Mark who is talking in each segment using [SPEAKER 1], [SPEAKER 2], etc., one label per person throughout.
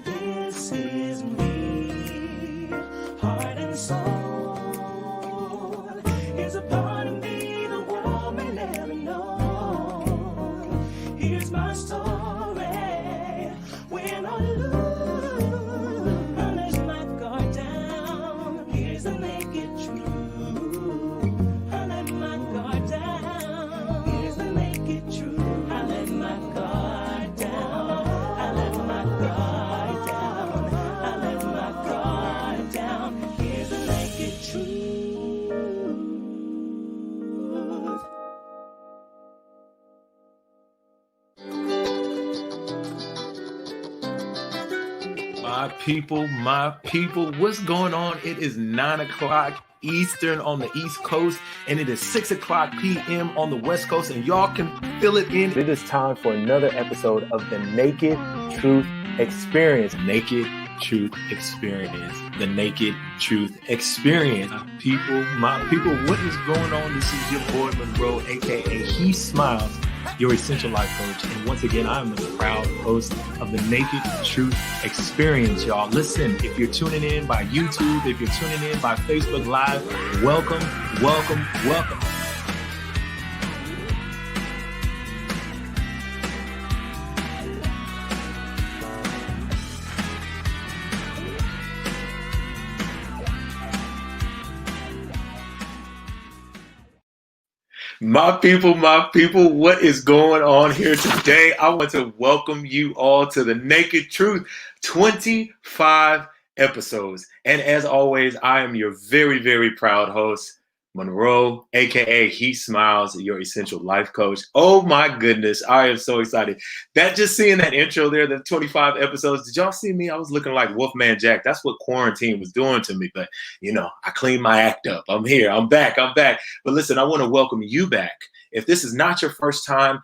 [SPEAKER 1] This is me, heart and soul. Here's a part of me the world may never know. Here's my story. When I lose, I let my guard down. Here's the naked truth. I let my guard down. Here's the naked truth. I let my guard down. I let my guard down. I let my guard down. Here's the naked truth.
[SPEAKER 2] My people, what's going on? It is 9 o'clock Eastern on the East Coast, and it is 6 o'clock p.m. on the West Coast, and y'all can fill it in. It is time for another episode of the Naked Truth Experience. Naked Truth Experience. The Naked Truth Experience. My people, what is going on? This is your boy Monroe, aka He Smiles, your essential life coach. And once again, I'm the proud host of the Naked Truth Experience, y'all. Listen, if you're tuning in by YouTube, if you're tuning in by Facebook Live, welcome. My people, what is going on here today? I want to welcome you all to the Naked Truth, 25 episodes. And as always, I am your very, very proud host, Monroe, aka He Smiles, your essential life coach. Oh my goodness, I am so excited. That just seeing that intro there, the 25 episodes, did y'all see me? I was looking like Wolfman Jack. That's what quarantine was doing to me. But I cleaned my act up. I'm here. I'm back. But listen, I want to welcome you back. If this is not your first time,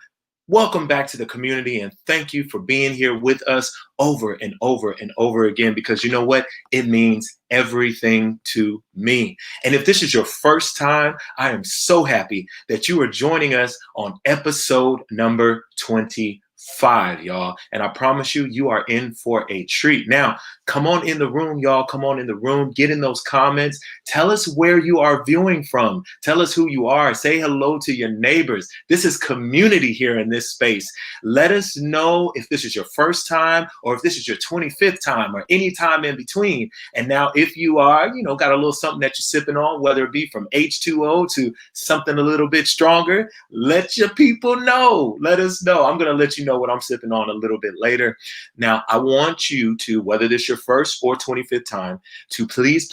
[SPEAKER 2] welcome back to the community, and thank you for being here with us over and over and over again, because you know what? It means everything to me. And if this is your first time, I am so happy that you are joining us on episode number 25, y'all. And I promise you, you are in for a treat. Now, come on in the room, y'all. Come on in the room. Get in those comments. Tell us where you are viewing from. Tell us who you are. Say hello to your neighbors. This is community here in this space. Let us know if this is your first time or if this is your 25th time or any time in between. And now if you are, got a little something that you're sipping on, whether it be from H2O to something a little bit stronger, let your people know. Let us know. I'm going to let you know what I'm sipping on a little bit later. Now, I want you to, whether this is your first or 25th time, to please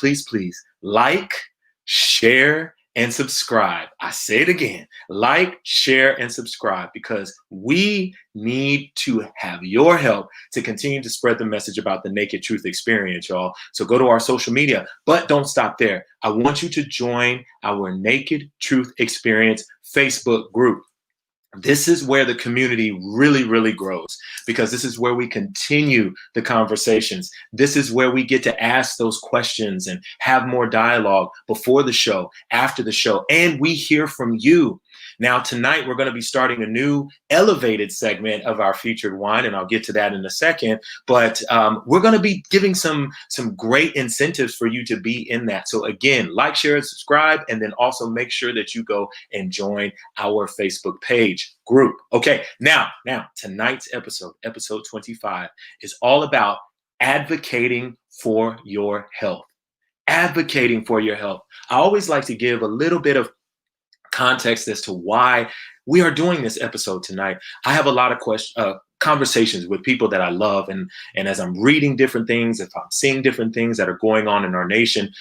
[SPEAKER 2] like, share, and subscribe. I say it again, like, share, and subscribe, because we need to have your help to continue to spread the message about the Naked Truth Experience, y'all. So go to our social media, but don't stop there. I want you to join our Naked Truth Experience Facebook group. This is where the community really, really grows, because this is where we continue the conversations. This is where we get to ask those questions and have more dialogue before the show, after the show, and we hear from you. Now, tonight, we're going to be starting a new elevated segment of our featured wine, and I'll get to that in a second. But we're going to be giving some great incentives for you to be in that. So again, like, share, and subscribe, and then also make sure that you go and join our Facebook page group. Okay, now, tonight's episode 25, is all about advocating for your health. Advocating for your health. I always like to give a little bit of context as to why we are doing this episode tonight. I have a lot of conversations with people that I love, and as I'm reading different things, if I'm seeing different things that are going on in our nation,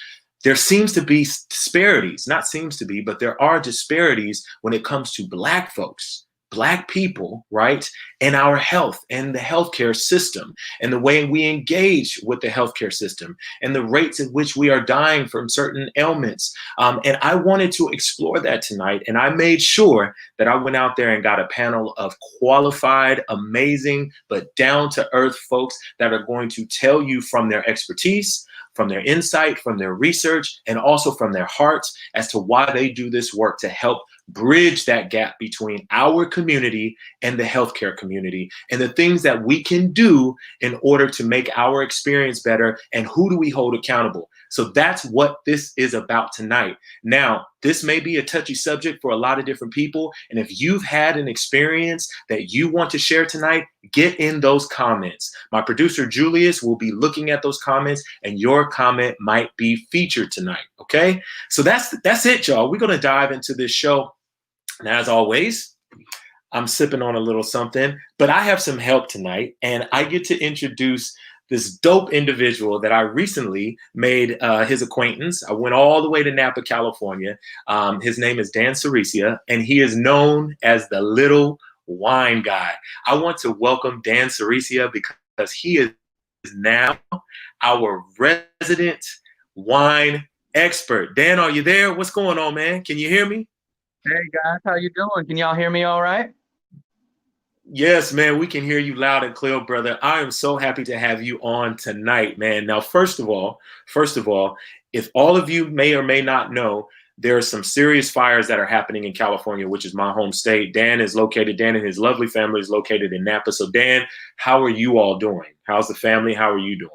[SPEAKER 2] there seems to be disparities. Not seems to be, but there are disparities when it comes to Black folks, Black people, right, and our health and the healthcare system and the way we engage with the healthcare system and the rates at which we are dying from certain ailments. And I wanted to explore that tonight. And I made sure that I went out there and got a panel of qualified, amazing, but down-to-earth folks that are going to tell you from their expertise, from their insight, from their research, and also from their hearts as to why they do this work to help bridge that gap between our community and the healthcare community, and the things that we can do in order to make our experience better, and who do we hold accountable. So that's what this is about tonight. Now, this may be a touchy subject for a lot of different people, and if you've had an experience that you want to share tonight, get in those comments. My producer Julius will be looking at those comments, and your comment might be featured tonight. Okay, so that's it, y'all. We're gonna dive into this show, and as always, I'm sipping on a little something, but I have some help tonight, and I get to introduce this dope individual that I recently made his acquaintance. I went all the way to Napa, California. His name is Dan Cerisia, and he is known as the Little Wine Guy. I want to welcome Dan Cerisia because he is now our resident wine expert. Dan, are you there? What's going on, man? Can you hear me?
[SPEAKER 3] Hey guys, how you doing? Can y'all hear me all right?
[SPEAKER 2] Yes, man, we can hear you loud and clear, brother. I am so happy to have you on tonight, man. Now, first of all, if all of you may or may not know, there are some serious fires that are happening in California, which is my home state. Dan and his lovely family is located in Napa. So Dan, how are you all doing? How's the family? How are you doing?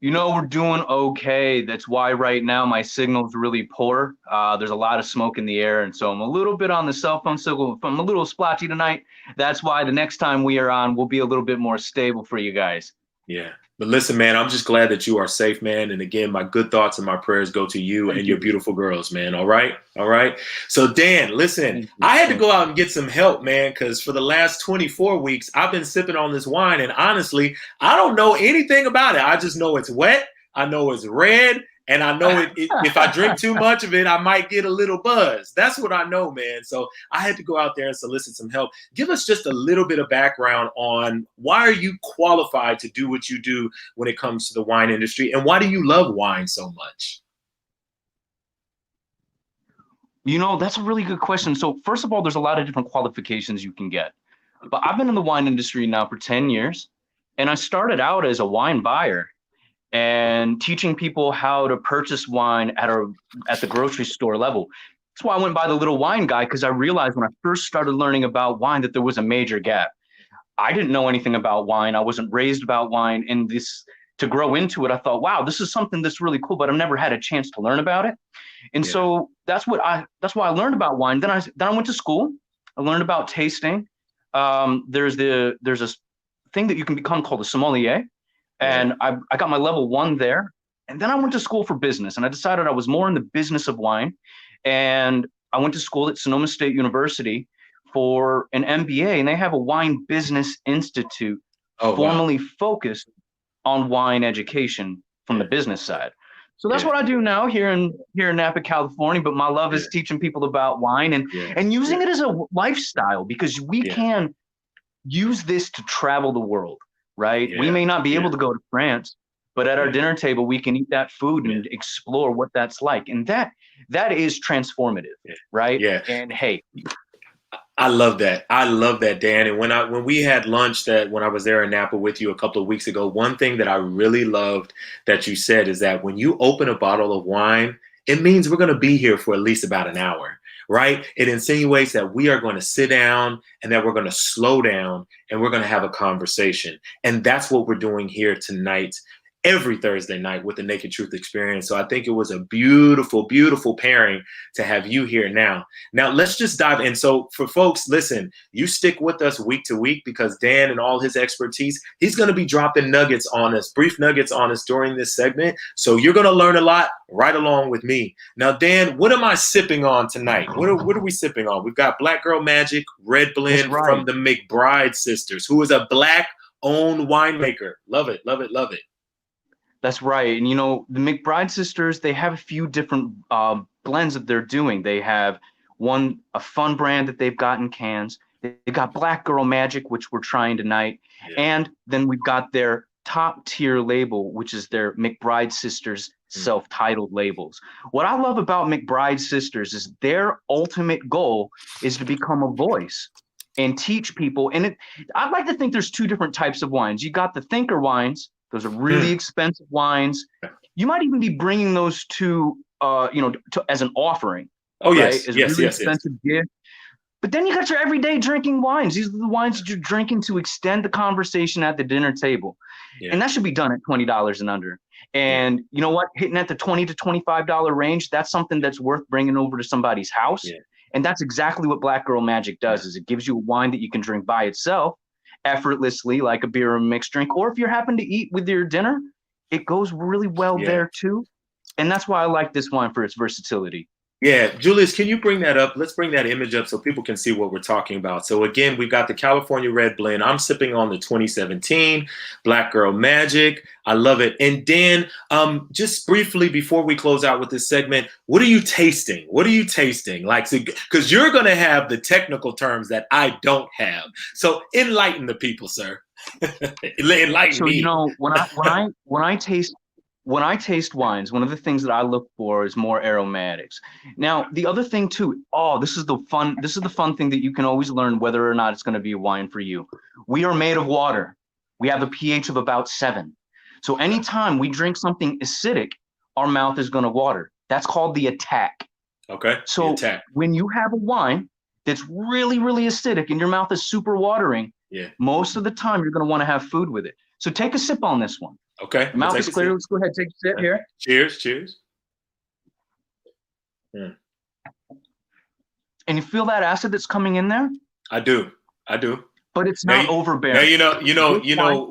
[SPEAKER 3] You know, we're doing okay. That's why right now my signal's really poor. There's a lot of smoke in the air, and so I'm a little bit on the cell phone signal. If I'm a little splotchy tonight, that's why the next time we are on, we'll be a little bit more stable for you guys.
[SPEAKER 2] Yeah. But listen, man, I'm just glad that you are safe, man. And again, my good thoughts and my prayers go to you and your beautiful girls, man. All right. All right. So, Dan, listen, I had to go out and get some help, man, because for the last 24 weeks, I've been sipping on this wine. And honestly, I don't know anything about it. I just know it's wet. I know it's red. And I know if I drink too much of it, I might get a little buzz. That's what I know, man. So I had to go out there and solicit some help. Give us just a little bit of background on why are you qualified to do what you do when it comes to the wine industry, and why do you love wine so much?
[SPEAKER 3] You know, that's a really good question. So first of all, there's a lot of different qualifications you can get. But I've been in the wine industry now for 10 years, and I started out as a wine buyer and teaching people how to purchase wine at the grocery store level. That's why I went by the Little Wine Guy, because I realized when I first started learning about wine that there was a major gap. I didn't know anything about wine. I wasn't raised about wine, and to grow into it, I thought, wow, this is something that's really cool, but I've never had a chance to learn about it. And so that's why I learned about wine. Then I went to school. I learned about tasting. There's a thing that you can become called a sommelier. And I got my level 1 there. And then I went to school for business, and I decided I was more in the business of wine. And I went to school at Sonoma State University for an MBA, and they have a wine business institute formally focused on wine education from the business side. So that's what I do now here in Napa, California. But my love is teaching people about wine and using it as a lifestyle, because we can use this to travel the world. Right? We may not be able to go to France, but at our dinner table, we can eat that food and explore what that's like. And that is transformative, right?
[SPEAKER 2] Yeah.
[SPEAKER 3] And hey,
[SPEAKER 2] I love that. I love that, Dan. And when we had lunch when I was there in Napa with you a couple of weeks ago, one thing that I really loved that you said is that when you open a bottle of wine, it means we're going to be here for at least about an hour. Right? It insinuates that we are going to sit down and that we're going to slow down and we're going to have a conversation. And that's what we're doing here tonight, every Thursday night with the Naked Truth Experience. So I think it was a beautiful, beautiful pairing to have you here now. Now, let's just dive in. So for folks, listen, you stick with us week to week, because Dan and all his expertise, he's going to be dropping nuggets on us, brief nuggets on us during this segment. So you're going to learn a lot right along with me. Now, Dan, what am I sipping on tonight? What are we sipping on? We've got Black Girl Magic Red Blend from the McBride sisters, who is a Black-owned winemaker. Love it, love it, love it.
[SPEAKER 3] That's right. And, you know, the McBride sisters, they have a few different blends that they're doing. They have a fun brand that they've got in cans. They got Black Girl Magic, which we're trying tonight. And then we've got their top tier label, which is their McBride sisters self-titled labels. What I love about McBride sisters is their ultimate goal is to become a voice and teach people. And I'd like to think there's 2 different types of wines. You got the thinker wines. Those are really expensive wines. You might even be bringing those to as an offering.
[SPEAKER 2] Oh,
[SPEAKER 3] right?
[SPEAKER 2] yes.
[SPEAKER 3] It's a
[SPEAKER 2] Yes,
[SPEAKER 3] really
[SPEAKER 2] yes, yes.
[SPEAKER 3] expensive gift. But then you got your everyday drinking wines. These are the wines that you're drinking to extend the conversation at the dinner table.
[SPEAKER 2] Yeah.
[SPEAKER 3] And that should be done at $20 and under. And you know what? Hitting at the $20 to $25 range, that's something that's worth bringing over to somebody's house.
[SPEAKER 2] Yeah.
[SPEAKER 3] And that's exactly what Black Girl Magic does, is it gives you a wine that you can drink by itself effortlessly, like a beer or mixed drink. Or if you happen to eat with your dinner, it goes really well there too. And that's why I like this wine for its versatility.
[SPEAKER 2] Yeah, Julius, can you bring that up? Let's bring that image up so people can see what we're talking about. So again, we've got the California Red Blend. I'm sipping on the 2017 Black Girl Magic. I love it. And Dan, just briefly before we close out with this segment, what are you tasting? What are you tasting? Like, because you're going to have the technical terms that I don't have. So enlighten the people, sir. Enlighten me.
[SPEAKER 3] You know, when I taste wines, one of the things that I look for is more aromatics. Now, the other thing too, this is the fun thing that you can always learn whether or not it's going to be a wine for you. We are made of water. We have a pH of about 7. So anytime we drink something acidic, our mouth is going to water. That's called the attack.
[SPEAKER 2] Okay.
[SPEAKER 3] So when you have a wine that's really, really acidic and your mouth is super watering, most of the time you're going to want to have food with it. So take a sip on this one.
[SPEAKER 2] Okay.
[SPEAKER 3] Mouth is clear. Let's go ahead, take a sip here.
[SPEAKER 2] Cheers, cheers.
[SPEAKER 3] And you feel that acid that's coming in there?
[SPEAKER 2] I do.
[SPEAKER 3] But it's not overbearing.
[SPEAKER 2] Now, you know,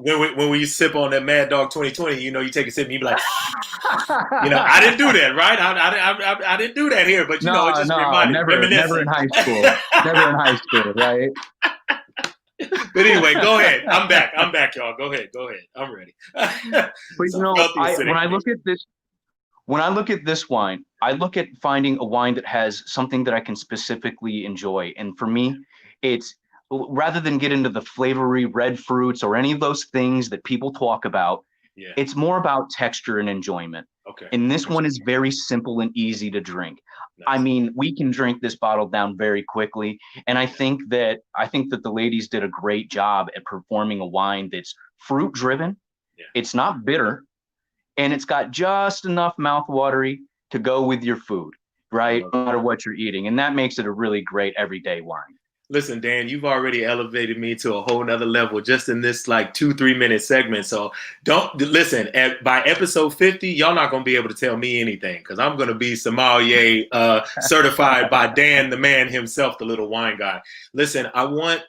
[SPEAKER 2] when we sip on that Mad Dog 2020, you know, you take a sip and you be like, I didn't do that, right? I didn't do that here, but it just reminded me.
[SPEAKER 3] Never in high school. Never in high school, right?
[SPEAKER 2] But anyway, go ahead. I'm back, y'all. Go ahead. I'm ready.
[SPEAKER 3] But when I look at this wine, I look at finding a wine that has something that I can specifically enjoy. And for me, it's rather than get into the flavory red fruits or any of those things that people talk about, it's more about texture and enjoyment.
[SPEAKER 2] Okay.
[SPEAKER 3] And this one is very simple and easy to drink. Nice. I mean, we can drink this bottle down very quickly. And I think that the ladies did a great job at performing a wine that's fruit driven. Yeah. It's not bitter, and it's got just enough mouthwatery to go with your food, right? No matter what you're eating. And that makes it a really great everyday wine.
[SPEAKER 2] Listen, Dan, you've already elevated me to a whole nother level just in this like 2-3 minute segment. So don't listen. By episode 50, y'all not going to be able to tell me anything because I'm going to be sommelier certified by Dan, the man himself, the little wine guy. Listen, I want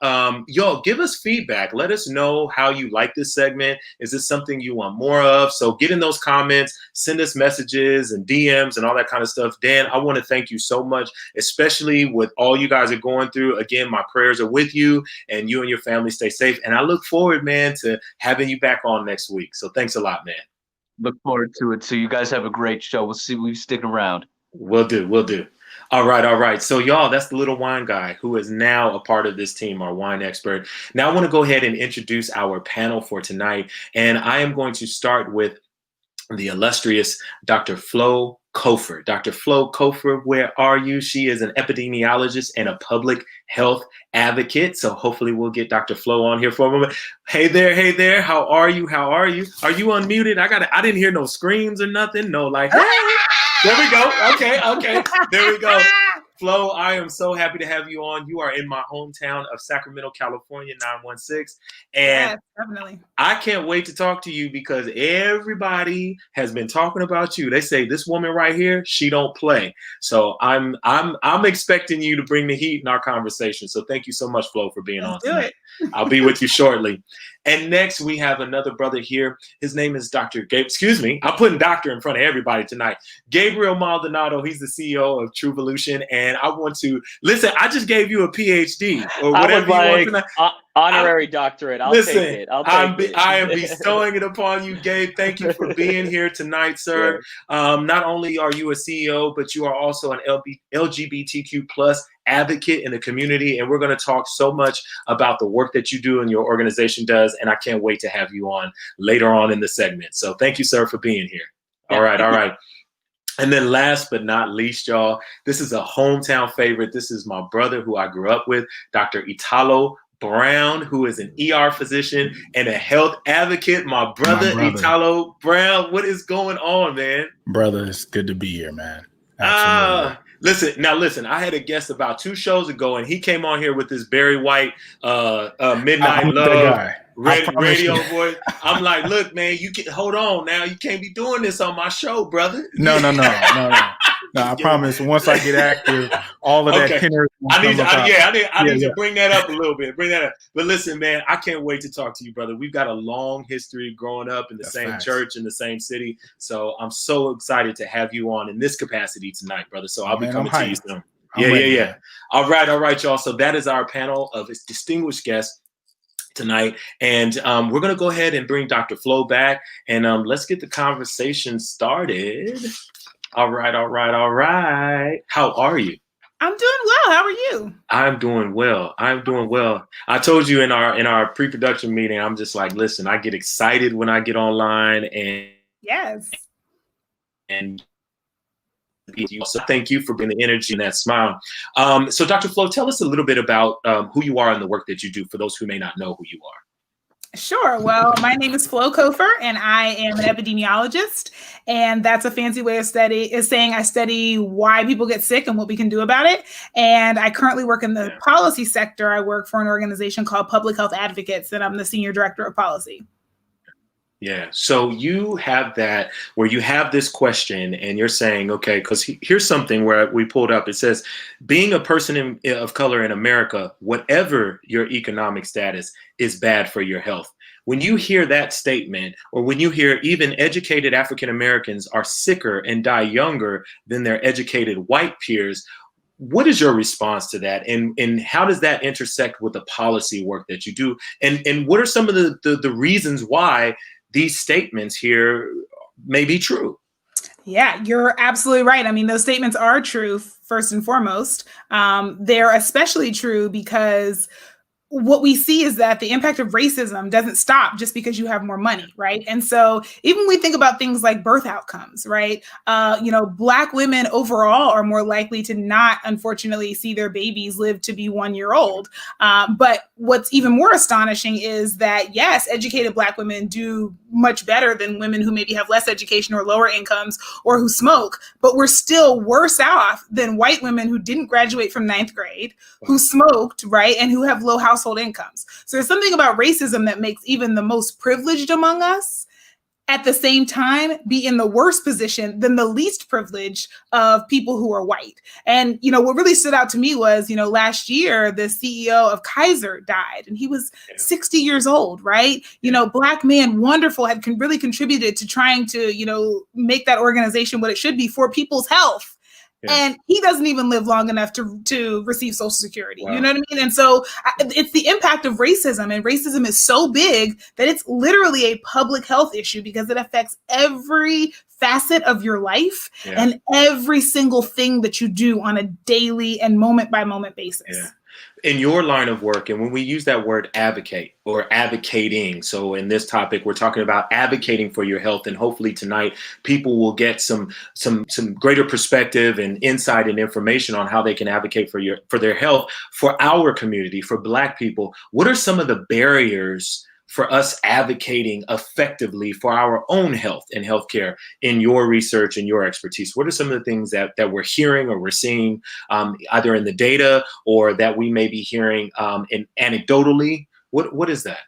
[SPEAKER 2] y'all give us feedback. Let us know how you like this segment. Is this something you want more of? So get in those comments, send us messages and DMs and all that kind of stuff. Dan, I want to thank you so much, especially with all you guys are going through. Again, my prayers are with you, and you and your family stay safe. And I look forward, man, to having you back on next week. So thanks a lot, man.
[SPEAKER 3] Look forward to it. So you guys have a great show. We'll see. We'll stick around.
[SPEAKER 2] We'll do. All right. So y'all, that's the little wine guy who is now a part of this team, our wine expert. Now I want to go ahead and introduce our panel for tonight. And I am going to start with the illustrious Dr. Flo Cofer. Dr. Flo Cofer, where are you? She is an epidemiologist and a public health advocate. So hopefully we'll get Dr. Flo on here for a moment. Hey there. How are you? Are you unmuted? I didn't hear no screams or nothing. No, like, hey. There we go. Okay. There we go. Flo, I am so happy to have you on. You are in my hometown of Sacramento, California, 916. And
[SPEAKER 4] yes, definitely.
[SPEAKER 2] I can't wait to talk to you because everybody has been talking about you. They say this woman right here, she don't play. So I'm expecting you to bring the heat in our conversation. So thank you so much, Flo, for being on tonight. I'll be with you shortly. And next we have another brother here. His name is Dr. I'm putting doctor in front of everybody tonight. Gabriel Maldonado. He's the CEO of Truevolution. And I want to listen. I just gave you a PhD or whatever you want tonight.
[SPEAKER 5] Honorary doctorate. I'll take it.
[SPEAKER 2] I am bestowing it upon you, Gabe. Thank you for being here tonight, sir. Sure. Not only are you a CEO, but you are also an LGBTQ plus advocate in the community. And we're going to talk so much about the work that you do and your organization does. And I can't wait to have you on later on in the segment. So thank you, sir, for being here. All right. And then last but not least, y'all, this is a hometown favorite. This is my brother who I grew up with, Dr. Italo Brown, who is an ER physician and a health advocate. My brother. Italo Brown, what is going on, man?
[SPEAKER 6] Brother, it's good to be here, man. Absolutely.
[SPEAKER 2] Listen. I had a guest about 2 shows ago, and he came on here with this Barry White, Midnight
[SPEAKER 4] I'm that
[SPEAKER 2] Love,
[SPEAKER 4] guy. I promise
[SPEAKER 2] radio
[SPEAKER 4] you.
[SPEAKER 2] voice. I'm like, look, man, you can hold on now. You can't be doing this on my show, brother.
[SPEAKER 4] No. I promise. Once I get active, all of that tenor.
[SPEAKER 2] I need to bring that up a little bit. Bring that up. But listen, man, I can't wait to talk to you, brother. We've got a long history growing up in the same church in the same city. So I'm so excited to have you on in this capacity tonight, brother. So I'll be coming to you soon. Yeah. All right, y'all. So that is our panel of distinguished guests tonight, and we're going to go ahead and bring Dr. Flo back, and let's get the conversation started. All right. How are you?
[SPEAKER 6] I'm doing well. How are you?
[SPEAKER 2] I'm doing well. I told you in our pre-production meeting, I'm just like, listen, I get excited when I get online, and
[SPEAKER 6] yes,
[SPEAKER 2] and so thank you for bringing the energy and that smile. So Dr. Flo, tell us a little bit about who you are and the work that you do for those who may not know who you are.
[SPEAKER 6] Sure. Well, my name is Flo Cofer, and I am an epidemiologist. And that's a fancy way of saying I study why people get sick and what we can do about it. And I currently work in the policy sector. I work for an organization called Public Health Advocates, and I'm the senior director of policy.
[SPEAKER 2] Yeah. So you have that where you have this question and you're saying, okay, because here's something where we pulled up. It says, being a person of color in America, whatever your economic status, is bad for your health. When you hear that statement, or when you hear even educated African Americans are sicker and die younger than their educated white peers, what is your response to that? And how does that intersect with the policy work that you do? And what are some of the reasons why these statements here may be true?
[SPEAKER 6] Yeah, you're absolutely right. I mean, those statements are true, first and foremost. They're especially true because what we see is that the impact of racism doesn't stop just because you have more money, right? And so even when we think about things like birth outcomes, right? Black women overall are more likely to not, unfortunately, see their babies live to be 1 year old. But what's even more astonishing is that, yes, educated Black women do much better than women who maybe have less education or lower incomes or who smoke, but we're still worse off than white women who didn't graduate from 9th grade, who smoked, right? And who have low household incomes. So there's something about racism that makes even the most privileged among us at the same time be in the worst position than the least privileged of people who are white. And, what really stood out to me was, last year, the CEO of Kaiser died and he was 60 years old, right? Black man, wonderful, had really contributed to trying to, make that organization what it should be for people's health. Yeah. And he doesn't even live long enough to receive Social Security. Wow. You know what I mean? And so it's the impact of racism. And racism is so big that it's literally a public health issue because it affects every facet of your life and every single thing that you do on a daily and moment by moment basis.
[SPEAKER 2] Yeah. In your line of work, and when we use that word advocate or advocating, so in this topic, we're talking about advocating for your health, and hopefully tonight people will get some greater perspective and insight and information on how they can advocate for their health, for our community, for Black people. What are some of the barriers for us advocating effectively for our own health and healthcare in your research and your expertise? What are some of the things that we're hearing or we're seeing either in the data or that we may be hearing anecdotally? What is that?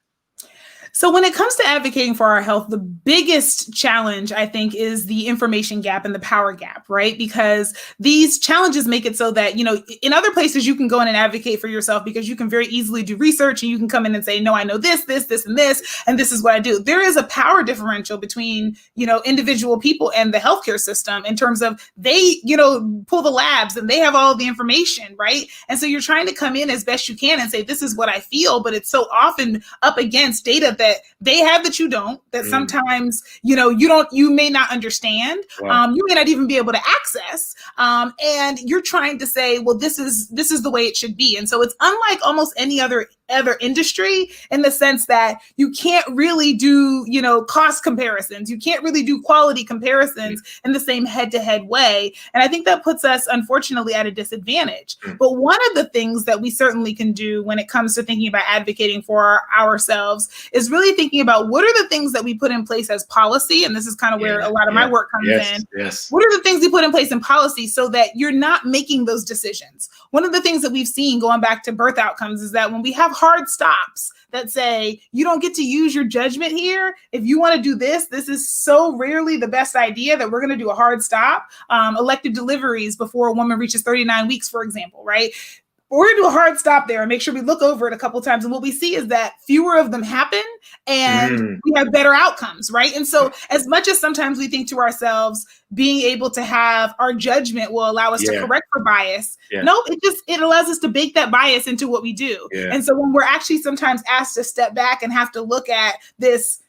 [SPEAKER 6] So when it comes to advocating for our health, the biggest challenge, I think, is the information gap and the power gap, right? Because these challenges make it so that, in other places you can go in and advocate for yourself because you can very easily do research and you can come in and say, no, I know this, and this is what I do. There is a power differential between, individual people and the healthcare system in terms of they, pull the labs and they have all the information, right? And so you're trying to come in as best you can and say, this is what I feel, but it's so often up against data that they have that you don't, that sometimes, you may not understand. Wow. You may not even be able to access. And you're trying to say, well, this is the way it should be. And so it's unlike almost any other other industry, in the sense that you can't really do, cost comparisons. You can't really do quality comparisons in the same head-to-head way. And I think that puts us, unfortunately, at a disadvantage. But one of the things that we certainly can do when it comes to thinking about advocating for ourselves is really thinking about what are the things that we put in place as policy. And this is kind of where a lot of my work comes in.
[SPEAKER 2] Yes.
[SPEAKER 6] What are the things we put in place in policy so that you're not making those decisions? One of the things that we've seen going back to birth outcomes is that when we have hard stops that say, you don't get to use your judgment here. If you want to do this, this is so rarely the best idea that we're going to do a hard stop. Elective deliveries before a woman reaches 39 weeks, for example, right? We're going to do a hard stop there and make sure we look over it a couple of times. And what we see is that fewer of them happen and we have better outcomes, right? And so as much as sometimes we think to ourselves, being able to have our judgment will allow us to correct for bias. No, it allows us to bake that bias into what we do. And so when we're actually sometimes asked to step back and have to look at this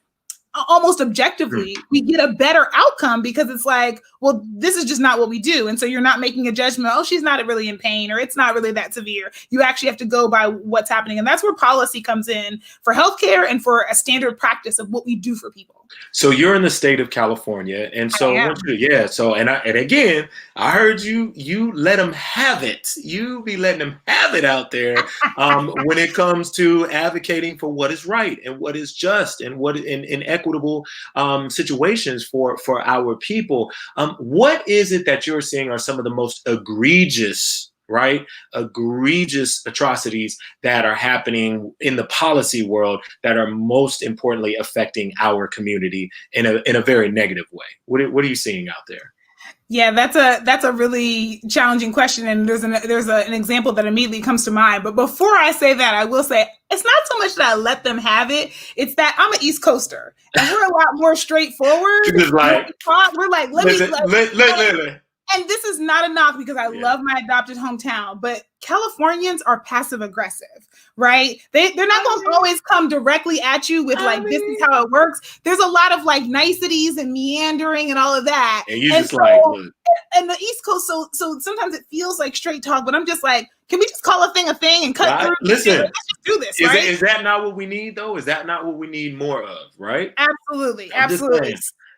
[SPEAKER 6] almost objectively, we get a better outcome because it's like, well, this is just not what we do. And so you're not making a judgment, oh, she's not really in pain, or it's not really that severe. You actually have to go by what's happening. And that's where policy comes in for healthcare and for a standard practice of what we do for people.
[SPEAKER 2] So you're in the state of California. And so, and again, I heard you let them have it. You be letting them have it out there when it comes to advocating for what is right and what is just and what in equitable situations for our people. What is it that you're seeing are some of the most egregious atrocities that are happening in the policy world that are most importantly affecting our community in a very negative way? What are you seeing out there?
[SPEAKER 6] Yeah, that's a really challenging question, and there's an example that immediately comes to mind. But before I say that, I will say it's not so much that I let them have it; it's that I'm an East Coaster, and we're a lot more straightforward. We're like, let me. And this is not a knock because I love my adopted hometown, but Californians are passive aggressive, right? They're not going to always come directly at you with this is how it works. There's a lot of niceties and meandering and all of that.
[SPEAKER 2] And you just look.
[SPEAKER 6] And the East Coast, so sometimes it feels like straight talk, but I'm just like, can we just call a thing and cut through?
[SPEAKER 2] Listen,
[SPEAKER 6] let's just do this, right?
[SPEAKER 2] Is that not what we need though? Is that not what we need more of, right?
[SPEAKER 6] Absolutely.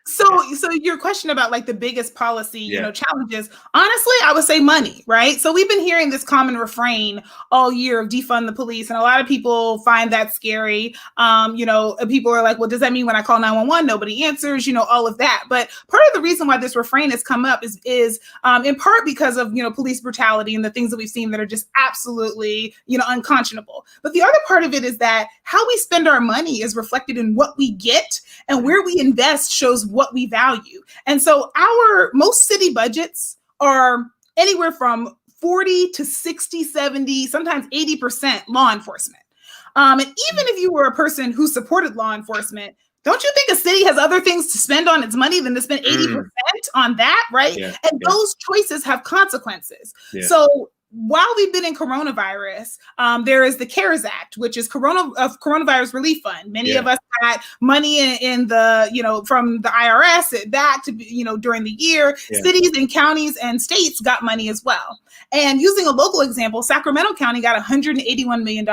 [SPEAKER 6] So your question about the biggest policy, challenges, honestly, I would say money, right? So we've been hearing this common refrain all year of defund the police. And a lot of people find that scary. People are like, well, does that mean when I call 911, nobody answers, all of that. But part of the reason why this refrain has come up is in part because of, police brutality and the things that we've seen that are just absolutely, unconscionable. But the other part of it is that how we spend our money is reflected in what we get, and where we invest shows what we value. And so our most city budgets are anywhere from 40 to 60, 70, sometimes 80% law enforcement. And even if you were a person who supported law enforcement, don't you think a city has other things to spend on its money than to spend 80% on that, right? Those choices have consequences. So while we've been in coronavirus, there is the CARES Act, which is coronavirus relief fund. Many of us got money in the, from the IRS back to, during the year. Cities and counties and states got money as well. And using a local example, Sacramento County got $181 million.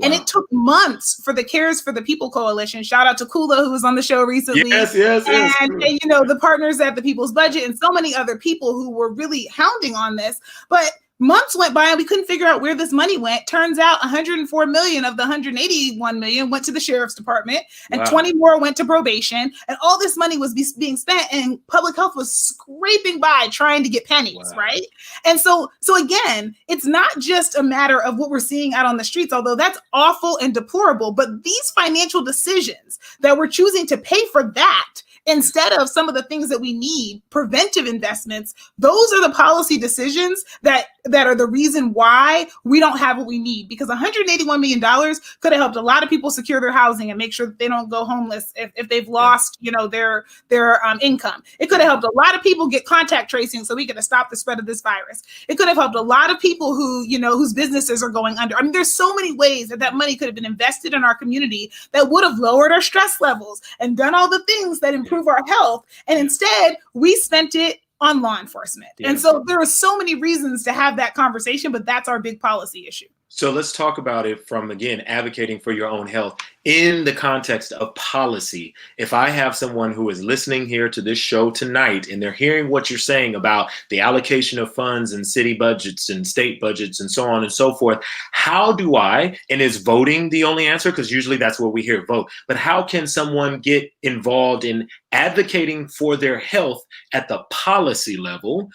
[SPEAKER 6] And it took months for the Cares for the People Coalition. Shout out to Kula, who was on the show recently. And the partners at the People's Budget and so many other people who were really hounding on this. But months went by and we couldn't figure out where this money went. Turns out 104 million of the 181 million went to the sheriff's department, and 20 more went to probation. And all this money was being spent, and public health was scraping by trying to get pennies, right? And so again, it's not just a matter of what we're seeing out on the streets, although that's awful and deplorable, but these financial decisions that we're choosing to pay for that instead of some of the things that we need, preventive investments, those are the policy decisions that are the reason why we don't have what we need. Because $181 million could have helped a lot of people secure their housing and make sure that they don't go homeless if they've lost, their income. It could have helped a lot of people get contact tracing so we could have stopped the spread of this virus. It could have helped a lot of people who, whose businesses are going under. I mean, there's so many ways that money could have been invested in our community that would have lowered our stress levels and done all the things that improve our health. And instead, we spent it on law enforcement. And so there are so many reasons to have that conversation, but that's our big policy issue.
[SPEAKER 2] So let's talk about it from, again, advocating for your own health in the context of policy. If I have someone who is listening here to this show tonight and they're hearing what you're saying about the allocation of funds and city budgets and state budgets and so on and so forth, how do I, and is voting the only answer? Because usually that's what we hear, vote. But how can someone get involved in advocating for their health at the policy level?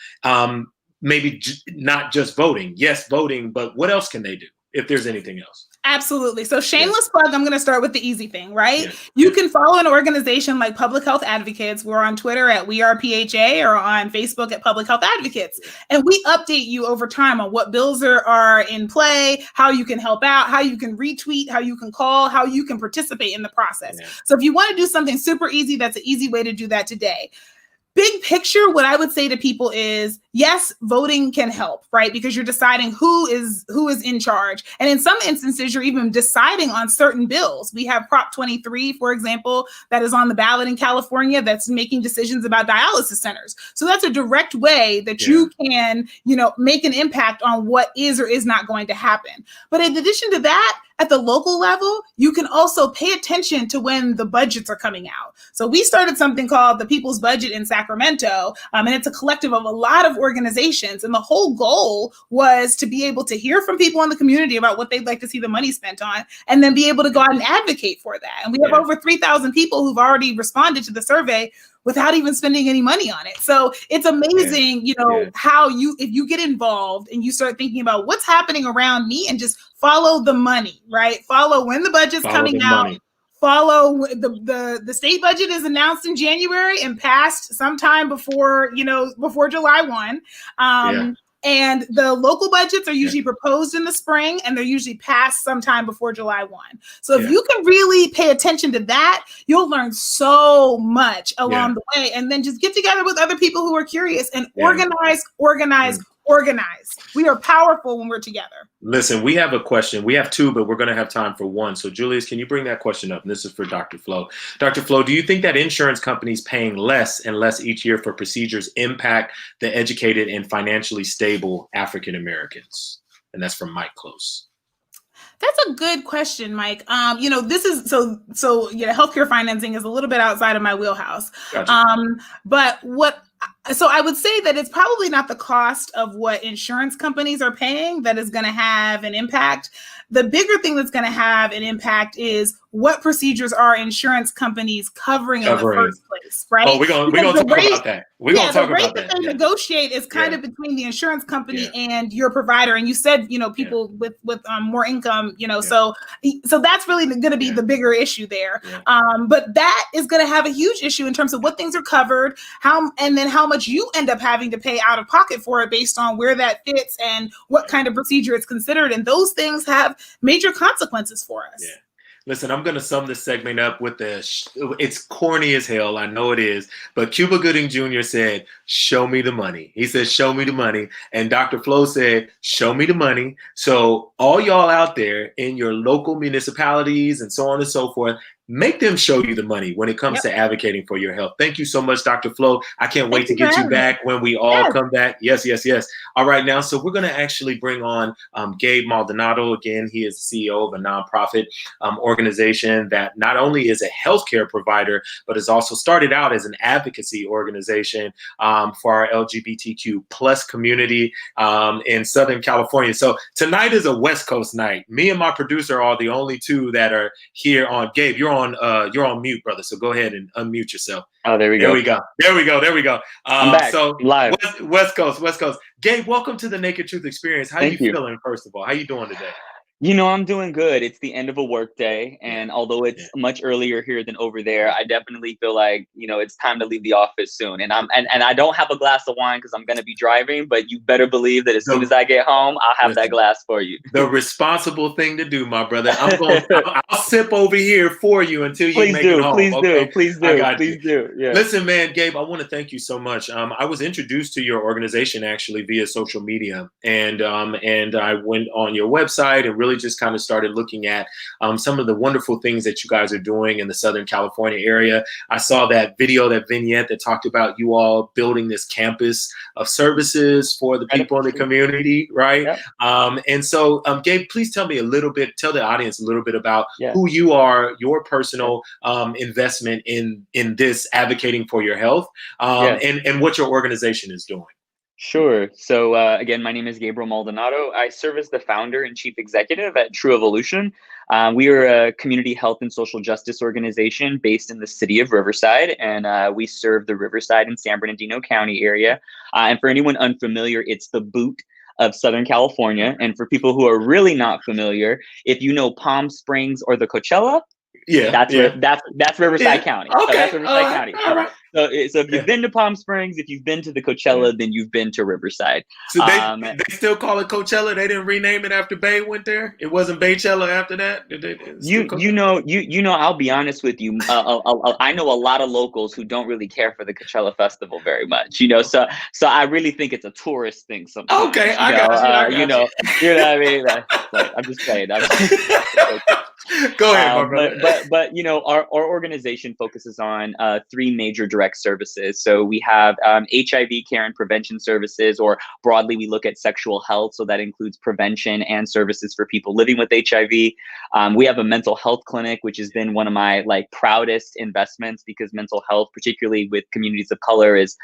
[SPEAKER 2] Maybe not just voting. Yes, voting, but what else can they do if there's anything else?
[SPEAKER 6] Absolutely. So shameless plug, I'm going to start with the easy thing, right?
[SPEAKER 2] Yeah.
[SPEAKER 6] You can follow an organization like Public Health Advocates. We're on Twitter at WeArePHA or on Facebook at Public Health Advocates. And we update you over time on what bills are in play, how you can help out, how you can retweet, how you can call, how you can participate in the process. Yeah. So if you want to do something super easy, that's an easy way to do that today. Big picture, what I would say to people is, yes, voting can help, right? Because you're deciding who is in charge. And in some instances, you're even deciding on certain bills. We have Prop 23, for example, that is on the ballot in California that's making decisions about dialysis centers. So that's a direct way that you can, make an impact on what is or is not going to happen. But in addition to that, at the local level, you can also pay attention to when the budgets are coming out. So we started something called the People's Budget in Sacramento, and it's a collective of a lot of organizations. And the whole goal was to be able to hear from people in the community about what they'd like to see the money spent on, and then be able to go out and advocate for that. And we have over 3,000 people who've already responded to the survey without even spending any money on it. So it's amazing, how if you get involved and you start thinking about what's happening around me and just follow the money, right? Follow when the budget's coming out. Money. Follow the state budget is announced in January and passed sometime before July 1. And the local budgets are usually proposed in the spring, and they're usually passed sometime before July 1. So if you can really pay attention to that, you'll learn so much along the way. And then just get together with other people who are curious and organize. We are powerful when we're together.
[SPEAKER 2] Listen, we have a question. We have two, but we're going to have time for one. So Julius, can you bring that question up? And this is for Dr. Flo. Dr. Flo, do you think that insurance companies paying less and less each year for procedures impact the educated and financially stable African Americans? And that's from Mike Close.
[SPEAKER 6] That's a good question, Mike. This is healthcare financing is a little bit outside of my wheelhouse. Gotcha. So I would say that it's probably not the cost of what insurance companies are paying that is going to have an impact. The bigger thing that's going to have an impact is what procedures are insurance companies covering in the first place, right?
[SPEAKER 2] Oh, we're going to talk about that. We're going to talk about that. The rate that they negotiate
[SPEAKER 6] is kind of between the insurance company and your provider. And you said, people with more income, so that's really going to be the bigger issue there. But that is going to have a huge issue in terms of what things are covered, and then how much you end up having to pay out of pocket for it based on where that fits and what kind of procedure it's considered. And those things have major consequences for us.
[SPEAKER 2] Yeah. Listen, I'm going to sum this segment up with it's corny as hell. I know it is. But Cuba Gooding Jr. said, show me the money. He said, show me the money. And Dr. Flo said, show me the money. So all y'all out there in your local municipalities and so on and so forth, make them show you the money when it comes to advocating for your health. Thank you so much, Dr. Flo. I can't wait to get you back when we all come back. Yes. All right, now, so we're going to actually bring on Gabe Maldonado. Again, he is the CEO of a nonprofit organization that not only is a healthcare provider, but has also started out as an advocacy organization for our LGBTQ plus community in Southern California. So tonight is a West Coast night. Me and my producer are the only two that are here on. Gabe, you're on mute, brother. So go ahead and unmute yourself.
[SPEAKER 5] Oh, there we go.
[SPEAKER 2] There we go.
[SPEAKER 5] I'm back.
[SPEAKER 2] So
[SPEAKER 5] live.
[SPEAKER 2] West Coast. Gabe, welcome to the Naked Truth Experience. How are you feeling, first of all? How you doing today?
[SPEAKER 5] I'm doing good. It's the end of a work day. And although it's much earlier here than over there, I definitely feel like, it's time to leave the office soon. And I don't have a glass of wine because I'm going to be driving, but you better believe that as soon as I get home, I'll have that glass for you.
[SPEAKER 2] The responsible thing to do, my brother. I'll sip over here for you until you make it home.
[SPEAKER 5] Please do. Yeah.
[SPEAKER 2] Listen, man, Gabe, I want to thank you so much. I was introduced to your organization actually via social media, and I went on your website and really really just kind of started looking at some of the wonderful things that you guys are doing in the Southern California area. I saw that video, that vignette that talked about you all building this campus of services for the people in the community, right?
[SPEAKER 5] Yep.
[SPEAKER 2] And so, Gabe, please tell me a little bit, tell the audience a little bit about
[SPEAKER 5] Yeah.
[SPEAKER 2] who you are, your personal investment in this advocating for your health, and what your organization is doing.
[SPEAKER 5] Sure. So again, my name is Gabriel Maldonado. I serve as the founder and chief executive at True Evolution. We are a community health and social justice organization based in the city of Riverside, and we serve the Riverside and San Bernardino County area. And for anyone unfamiliar, it's the boot of Southern California. And for people who are really not familiar, if you know Palm Springs or the Coachella, that's Riverside County.
[SPEAKER 2] Okay.
[SPEAKER 5] So that's Riverside County.
[SPEAKER 2] All right.
[SPEAKER 5] So if you've been to Palm Springs, if you've been to the Coachella, then you've been to Riverside.
[SPEAKER 2] So they still call it Coachella. They didn't rename it after Bay went there. It wasn't Baychella after that.
[SPEAKER 5] You know. I'll be honest with you. I know a lot of locals who don't really care for the Coachella Festival very much. So I really think it's a tourist thing sometimes.
[SPEAKER 2] Okay, I got you.
[SPEAKER 5] You know what I mean? I'm just saying.
[SPEAKER 2] Go ahead, my brother.
[SPEAKER 5] But our organization focuses on three major direct services. So we have HIV care and prevention services, or broadly we look at sexual health. So that includes prevention and services for people living with HIV. We have a mental health clinic, which has been one of my proudest investments, because mental health, particularly with communities of color, is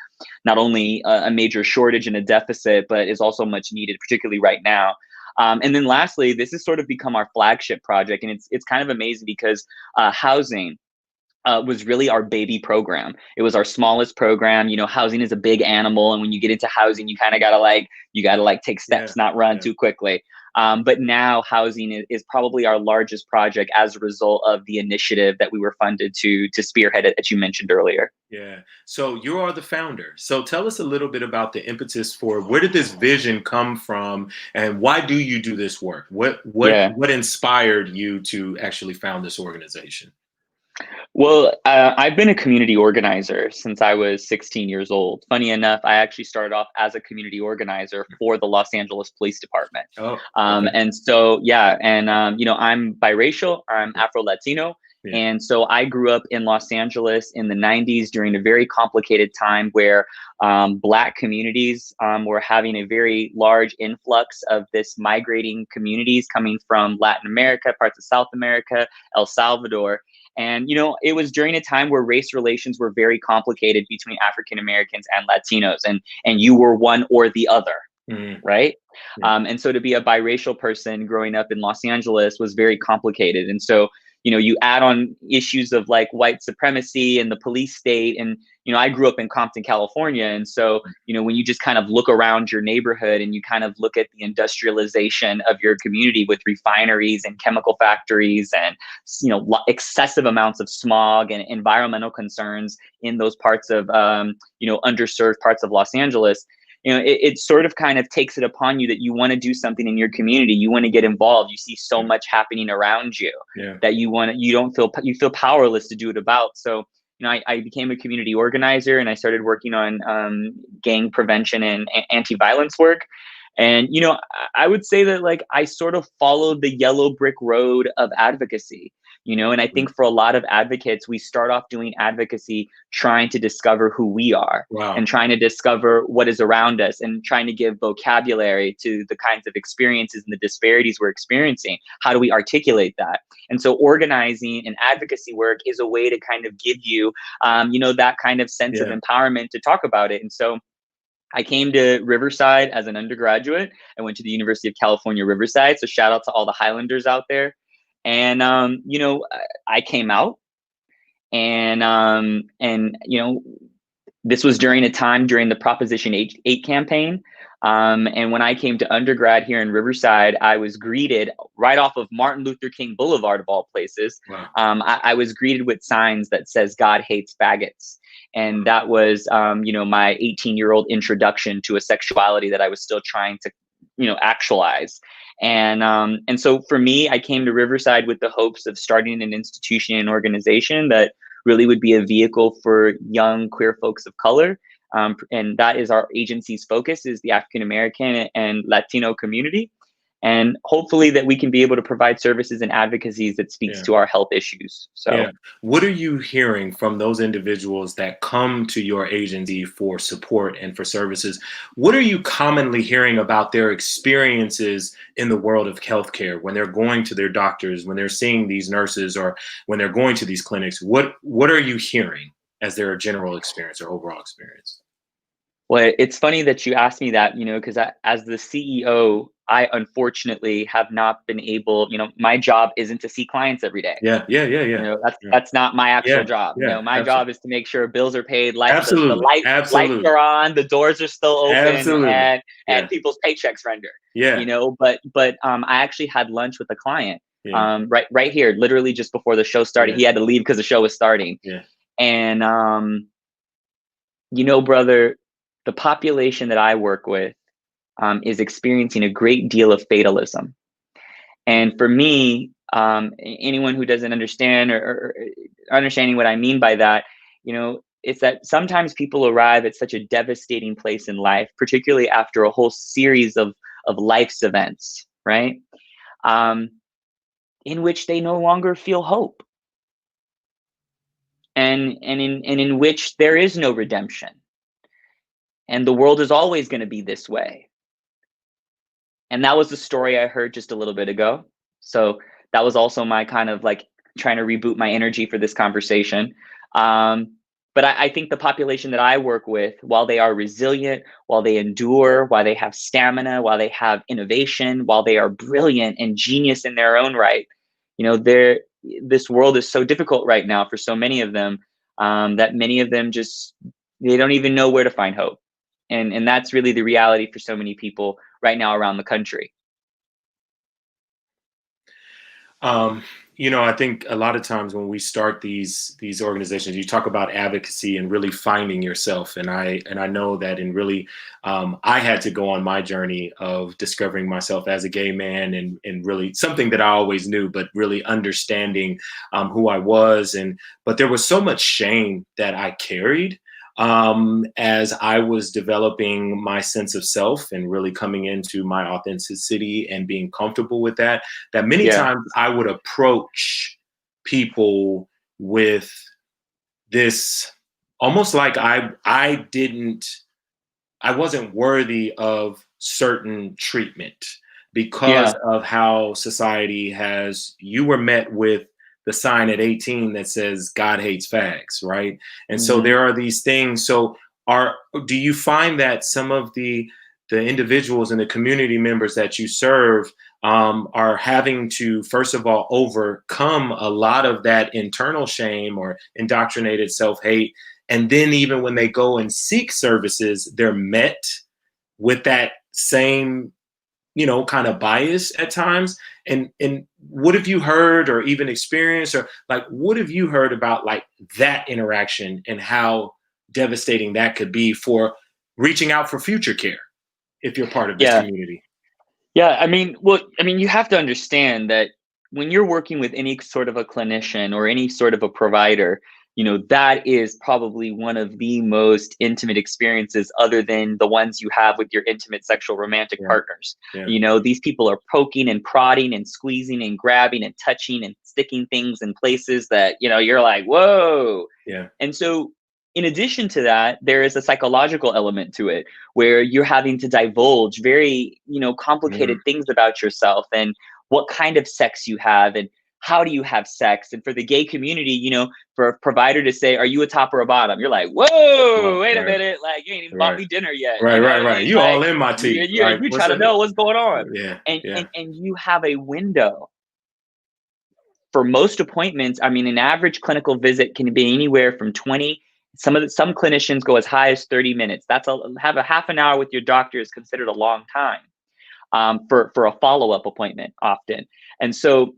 [SPEAKER 5] not only a major shortage and a deficit, but is also much needed, particularly right now. And then lastly, this has sort of become our flagship project, and it's kind of amazing because housing was really our baby program. It was our smallest program. Housing is a big animal, and when you get into housing, you kind of gotta take steps, not run too quickly. But now housing is probably our largest project as a result of the initiative that we were funded to spearhead it, that you mentioned earlier.
[SPEAKER 2] Yeah. So you are the founder. So tell us a little bit about the impetus for where did this vision come from, and why do you do this work? What inspired you to actually found this organization?
[SPEAKER 5] Well, I've been a community organizer since I was 16 years old. Funny enough, I actually started off as a community organizer for the Los Angeles Police Department. And so, I'm biracial, I'm Afro-Latino. Yeah. And so I grew up in Los Angeles in the 90s during a very complicated time where Black communities were having a very large influx of this migrating communities coming from Latin America, parts of South America, El Salvador. And, it was during a time where race relations were very complicated between African Americans and Latinos, and you were one or the other. Right. And so to be a biracial person growing up in Los Angeles was very complicated. And so, you add on issues of white supremacy and the police state. And, I grew up in Compton, California. And so, when you just kind of look around your neighborhood and you kind of look at the industrialization of your community with refineries and chemical factories and, excessive amounts of smog and environmental concerns in those parts of, underserved parts of Los Angeles, it sort of kind of takes it upon you that you want to do something in your community. You want to get involved. You see so much happening around you that you feel powerless to do it about. So, I became a community organizer, and I started working on gang prevention and anti-violence work. And, I would say that I sort of followed the yellow brick road of advocacy. And I think for a lot of advocates, we start off doing advocacy trying to discover who we are and trying to discover what is around us and trying to give vocabulary to the kinds of experiences and the disparities we're experiencing. How do we articulate that? And so organizing and advocacy work is a way to kind of give you, that kind of sense of empowerment to talk about it. And so I came to Riverside as an undergraduate. I went to the University of California, Riverside. So shout out to all the Highlanders out there. And, I came out and this was during a time during the Proposition 8 campaign. And when I came to undergrad here in Riverside, I was greeted right off of Martin Luther King Boulevard, of all places. I was greeted with signs that says "God hates faggots." And that was, my 18-year-old introduction to a sexuality that I was still trying to, actualize. And so for me, I came to Riverside with the hopes of starting an institution and organization that really would be a vehicle for young queer folks of color. And that is our agency's focus, is the African American and Latino community. and hopefully that we can be able to provide services and advocacies that speaks to our health issues. So
[SPEAKER 2] what are you hearing from those individuals that come to your agency for support and for services? What are you commonly hearing about their experiences in the world of healthcare when they're going to their doctors, when they're seeing these nurses, or when they're going to these clinics? What are you hearing as their general experience or overall experience?
[SPEAKER 5] Well, it's funny that you asked me that, because as the CEO, I unfortunately have not been able, my job isn't to see clients every day.
[SPEAKER 2] Yeah.
[SPEAKER 5] That's not my actual job. My job is to make sure bills are paid, lights are on, the doors are still open, and people's paychecks render. But I actually had lunch with a client right here, literally just before the show started. He had to leave because the show was starting. And brother, the population that I work with is experiencing a great deal of fatalism. And for me, anyone who doesn't understand or understanding what I mean by that, it's that sometimes people arrive at such a devastating place in life, particularly after a whole series of life's events, right? In which they no longer feel hope. And in which there is no redemption. And the world is always going to be this way. And that was the story I heard just a little bit ago. So that was also my kind of like trying to reboot my energy for this conversation. But I think the population that I work with, while they are resilient, while they endure, while they have stamina, while they have innovation, while they are brilliant and genius in their own right, this world is so difficult right now for so many of them that many of them they don't even know where to find hope. And that's really the reality for so many people right now around the country.
[SPEAKER 2] I think a lot of times when we start these organizations, you talk about advocacy and really finding yourself. And I know that I had to go on my journey of discovering myself as a gay man and really something that I always knew, but really understanding who I was. But there was so much shame that I carried as I was developing my sense of self and really coming into my authenticity and being comfortable with that many times I would approach people with this almost like I wasn't worthy of certain treatment because of how society you were met with the sign at 18 that says God hates fags, right? And so there are these things. So do you find that some of the individuals and the community members that you serve are having to, first of all, overcome a lot of that internal shame or indoctrinated self-hate? And then even when they go and seek services, they're met with that same kind of bias at times. And what have you heard or even experienced, or like, what have you heard about like that interaction and how devastating that could be for reaching out for future care if you're part of this community?
[SPEAKER 5] Yeah. I mean, you have to understand that when you're working with any sort of a clinician or any sort of a provider, that is probably one of the most intimate experiences other than the ones you have with your intimate sexual romantic partners. These people are poking and prodding and squeezing and grabbing and touching and sticking things in places that, you're like, whoa. And so in addition to that, there is a psychological element to it where you're having to divulge very, complicated things about yourself and what kind of sex you have and how do you have sex? And for the gay community, for a provider to say, are you a top or a bottom? You're like, whoa, wait a minute. Like, you ain't even bought me dinner yet.
[SPEAKER 2] Right. You all in my teeth.
[SPEAKER 5] You try to know what's going on.
[SPEAKER 2] And
[SPEAKER 5] you have a window. For most appointments, an average clinical visit can be anywhere from 20. Some clinicians go as high as 30 minutes. Have a half an hour with your doctor is considered a long time for a follow-up appointment often. And so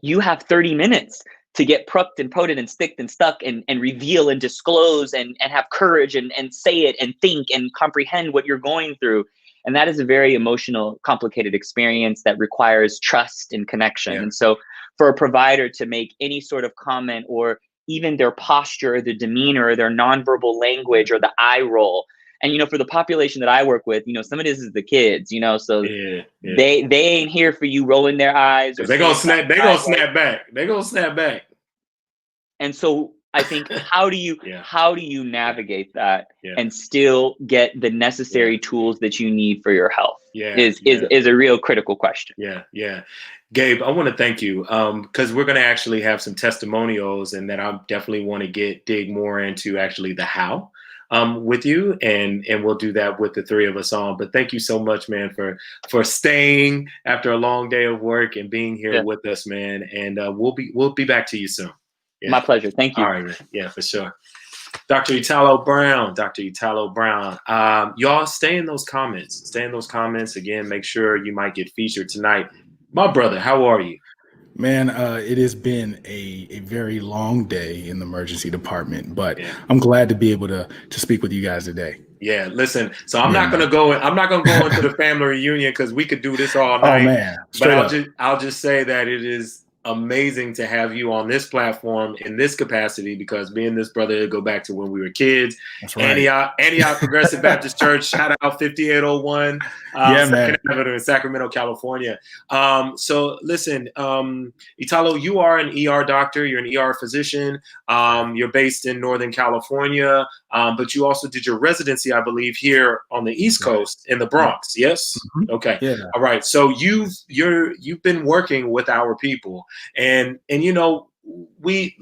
[SPEAKER 5] you have 30 minutes to get prucked and poded and sticked and stuck and reveal and disclose and have courage and say it and think and comprehend what you're going through. And that is a very emotional, complicated experience that requires trust and connection. And so for a provider to make any sort of comment or even their posture or their demeanor or their nonverbal language or the eye roll, And, for the population that I work with, some of this is the kids, so
[SPEAKER 2] Yeah.
[SPEAKER 5] they ain't here for you rolling their eyes. Or
[SPEAKER 2] They're gonna snap. They're gonna snap back. They're gonna snap back.
[SPEAKER 5] And so I think, how do you navigate that
[SPEAKER 2] Yeah.
[SPEAKER 5] and still get the necessary tools that you need for your health?
[SPEAKER 2] Yeah.
[SPEAKER 5] Is a real critical question.
[SPEAKER 2] Yeah. Gabe, I want to thank you because we're going to actually have some testimonials, and that I definitely want to dig more into actually the how with you, and we'll do that with the three of us on. But thank you so much, man, for staying after a long day of work and being here with us, man. And we'll be back to you soon. Yeah.
[SPEAKER 5] My pleasure. Thank you.
[SPEAKER 2] All right, man. Yeah, for sure. Dr. Italo Brown. Y'all stay in those comments. Again, make sure you might get featured tonight. My brother, how are you?
[SPEAKER 4] Man, it has been a very long day in the emergency department, but I'm glad to be able to speak with you guys today.
[SPEAKER 2] Yeah, listen. So I'm not gonna go into the family reunion because we could do this all night.
[SPEAKER 4] Oh man,
[SPEAKER 2] I'll just say that it is amazing to have you on this platform in this capacity, because me and this brother go back to when we were kids.
[SPEAKER 4] That's right.
[SPEAKER 2] Antioch Progressive Baptist Church, shout out 5801
[SPEAKER 4] man.
[SPEAKER 2] Avenue in Sacramento, California. So listen, Italo, you are an ER doctor, you're an ER physician, you're based in Northern California, but you also did your residency, I believe, here on the East Coast in the Bronx. Yes?
[SPEAKER 4] Mm-hmm.
[SPEAKER 2] Okay.
[SPEAKER 4] Yeah.
[SPEAKER 2] All right. So you've been working with our people. And we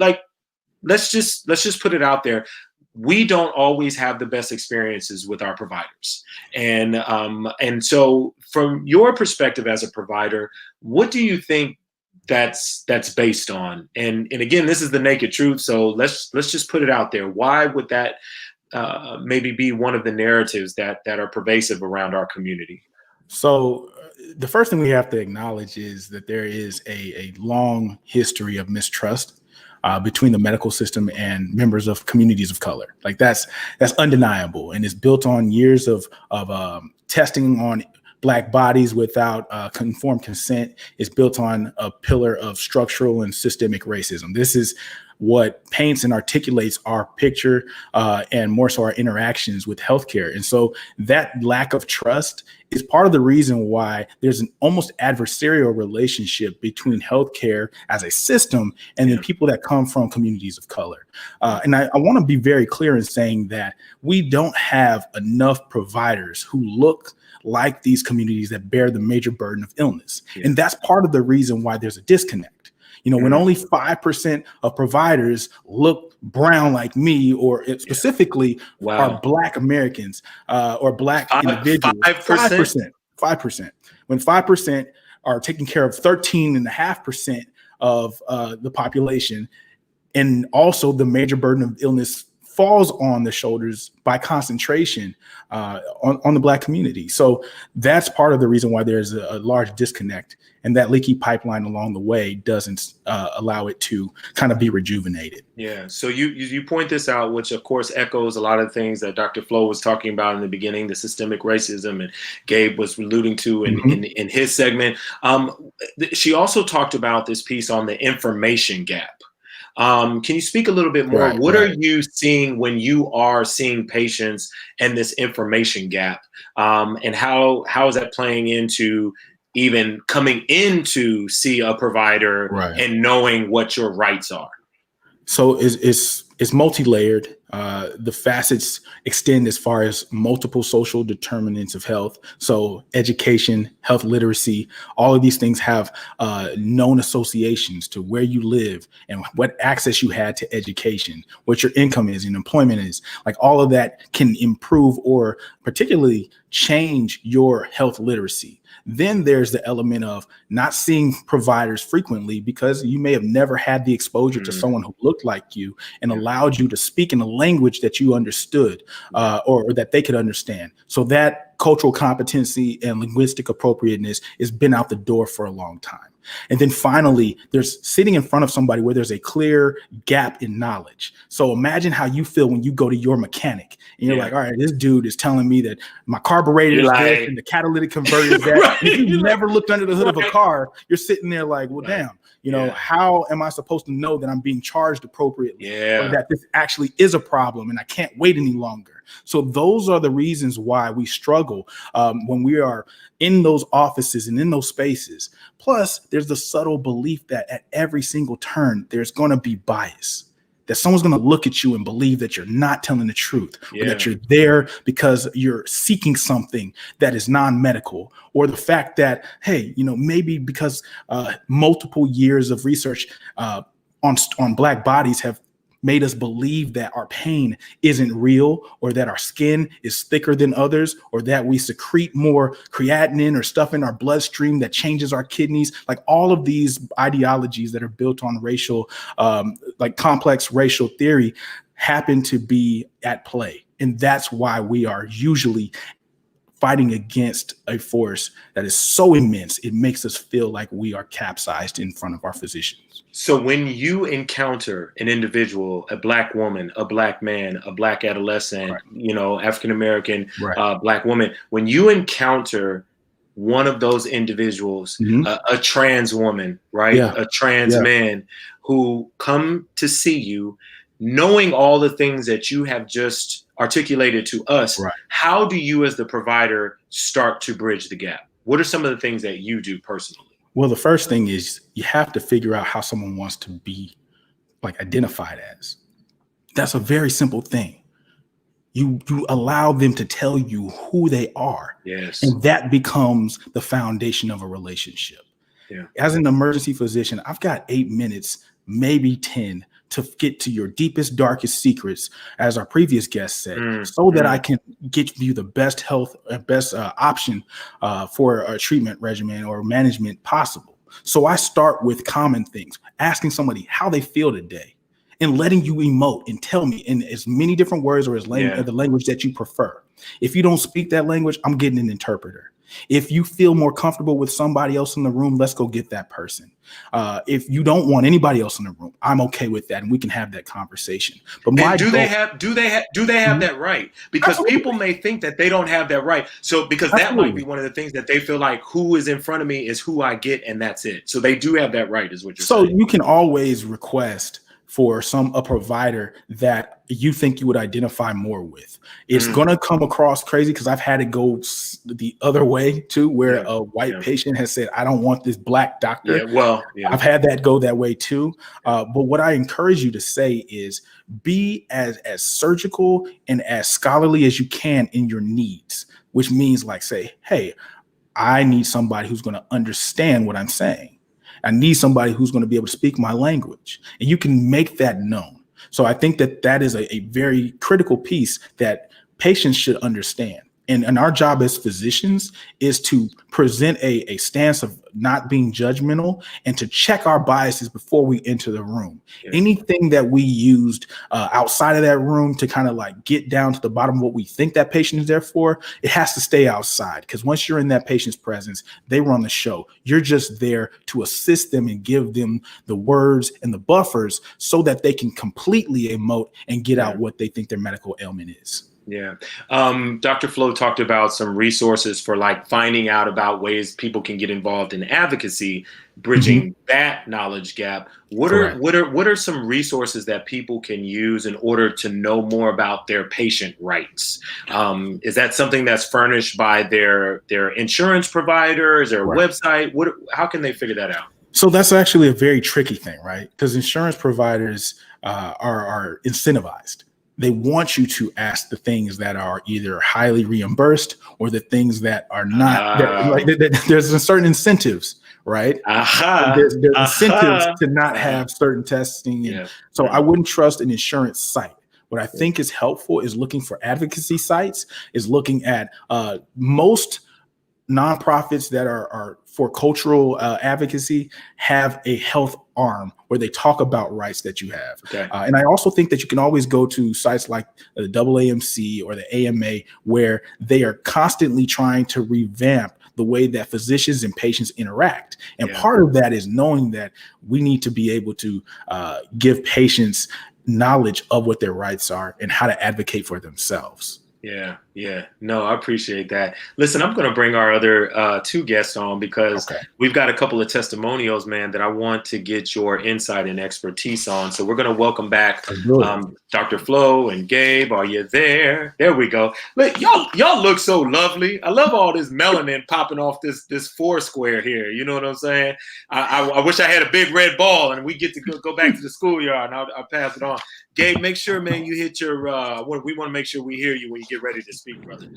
[SPEAKER 2] let's just put it out there. We don't always have the best experiences with our providers. And so from your perspective as a provider, what do you think that's based on? And again, this is the naked truth. So let's just put it out there. Why would that maybe be one of the narratives that are pervasive around our community?
[SPEAKER 4] So the first thing we have to acknowledge is that there is a long history of mistrust between the medical system and members of communities of color. Like that's undeniable, and it's built on years of testing on Black bodies without informed consent. It's built on a pillar of structural and systemic racism. This is what paints and articulates our picture and more so our interactions with healthcare. And so that lack of trust is part of the reason why there's an almost adversarial relationship between healthcare as a system and then people that come from communities of color. And I want to be very clear in saying that we don't have enough providers who look like these communities that bear the major burden of illness. And that's part of the reason why there's a disconnect. When only 5% of providers look brown like me, or specifically are Black Americans or Black individuals. 5%. When 5% are taking care of 13.5% of the population, and also the major burden of illness falls on the shoulders by concentration on the Black community. So that's part of the reason why there's a large disconnect, and that leaky pipeline along the way doesn't allow it to kind of be rejuvenated. Yeah.
[SPEAKER 2] So you point this out, which of course echoes a lot of things that Dr. Flo was talking about in the beginning, the systemic racism, and Gabe was alluding to in his segment. She also talked about this piece on the information gap. Can you speak a little bit more? What are you seeing when you are seeing patients and this information gap? And how is that playing into even coming in to see a provider and knowing what your rights are?
[SPEAKER 4] So it's multi-layered. The facets extend as far as multiple social determinants of health. So education, health literacy, all of these things have known associations to where you live and what access you had to education, what your income is and employment is. Like all of that can improve or particularly change your health literacy. Then there's the element of not seeing providers frequently because you may have never had the exposure to someone who looked like you and allowed you to speak in a language that you understood or that they could understand. So that cultural competency and linguistic appropriateness has been out the door for a long time. And then finally, there's sitting in front of somebody where there's a clear gap in knowledge. So imagine how you feel when you go to your mechanic and you're like, all right, this dude is telling me that my carburetor is this and the catalytic converter is that. If you've never looked under the hood of a car, you're sitting there like, well, damn, how am I supposed to know that I'm being charged appropriately or that this actually is a problem and I can't wait any longer? So those are the reasons why we struggle when we are in those offices and in those spaces. Plus, there's the subtle belief that at every single turn, there's going to be bias, that someone's going to look at you and believe that you're not telling the truth, or that you're there because you're seeking something that is non-medical, or the fact that, hey, maybe because multiple years of research on Black bodies have made us believe that our pain isn't real, or that our skin is thicker than others, or that we secrete more creatinine or stuff in our bloodstream that changes our kidneys. Like all of these ideologies that are built on racial, like complex racial theory, happen to be at play. And that's why we are usually fighting against a force that is so immense, it makes us feel like we are capsized in front of our physicians.
[SPEAKER 2] So when you encounter an individual, a Black woman, a Black man, a Black adolescent, African-American, Black woman, when you encounter one of those individuals, a trans woman, a trans man who come to see you, knowing all the things that you have just articulated to us, how do you as the provider start to bridge the gap? What are some of the things that you do personally?
[SPEAKER 4] Well, the first thing is you have to figure out how someone wants to be identified as. That's a very simple thing. You allow them to tell you who they are.
[SPEAKER 2] Yes.
[SPEAKER 4] And that becomes the foundation of a relationship.
[SPEAKER 2] Yeah.
[SPEAKER 4] As an emergency physician, I've got 8 minutes, maybe 10, to get to your deepest, darkest secrets, as our previous guest said, so that I can get you the best health, best option for a treatment regimen or management possible. So I start with common things, asking somebody how they feel today, and letting you emote and tell me in as many different words or as the language that you prefer. If you don't speak that language, I'm getting an interpreter. If you feel more comfortable with somebody else in the room, let's go get that person. If you don't want anybody else in the room, I'm okay with that, and we can have that conversation. But
[SPEAKER 2] do they have that right? Because people may think that they don't have that right. So because that might be one of the things that they feel like who is in front of me is who I get, and that's it. So they do have that right, is what you're saying.
[SPEAKER 4] So you can always request for a provider that you think you would identify more with. It's going to come across crazy because I've had it go the other way too, where a white patient has said, I don't want this Black doctor. I've had that go that way too. But what I encourage you to say is be as surgical and as scholarly as you can in your needs, which means say, hey, I need somebody who's going to understand what I'm saying. I need somebody who's going to be able to speak my language, and you can make that known. So I think that is a very critical piece that patients should understand. And our job as physicians is to present a stance of not being judgmental and to check our biases before we enter the room. Yeah. Anything that we used outside of that room to kind of get down to the bottom of what we think that patient is there for, it has to stay outside, because once you're in that patient's presence, they run the show. You're just there to assist them and give them the words and the buffers so that they can completely emote and get out what they think their medical ailment is.
[SPEAKER 2] Yeah. Dr. Flo talked about some resources for finding out about ways people can get involved in advocacy, bridging that knowledge gap. What are some resources that people can use in order to know more about their patient rights? Is that something that's furnished by their insurance provider? Is there a website? How can they figure that out?
[SPEAKER 4] So that's actually a very tricky thing, right? Because insurance providers are incentivized. They want you to ask the things that are either highly reimbursed or the things that are not. There's certain incentives, right? There's incentives to not have certain testing. So I wouldn't trust an insurance site. What I think is helpful is looking for advocacy sites, is looking at most nonprofits that are for cultural advocacy have a health arm where they talk about rights that you have. And I also think that you can always go to sites like the AAMC or the AMA, where they are constantly trying to revamp the way that physicians and patients interact. And part of that is knowing that we need to be able to give patients knowledge of what their rights are and how to advocate for themselves.
[SPEAKER 2] Yeah, yeah. No, I appreciate that. Listen, I'm going to bring our other two guests on because
[SPEAKER 4] Okay.
[SPEAKER 2] we've got a couple of testimonials, man, that I want to get your insight and expertise on. So we're going to welcome back
[SPEAKER 4] Let's do it.
[SPEAKER 2] Dr. Flo and Gabe. Are you there? There we go. Look, y'all look so lovely. I love all this melanin popping off this four square here. You know what I'm saying? I wish I had a big red ball and we get to go back to the schoolyard and I'll pass it on. Gabe, make sure, man, you hit your. We want to make sure we hear you when you get ready to speak, brother.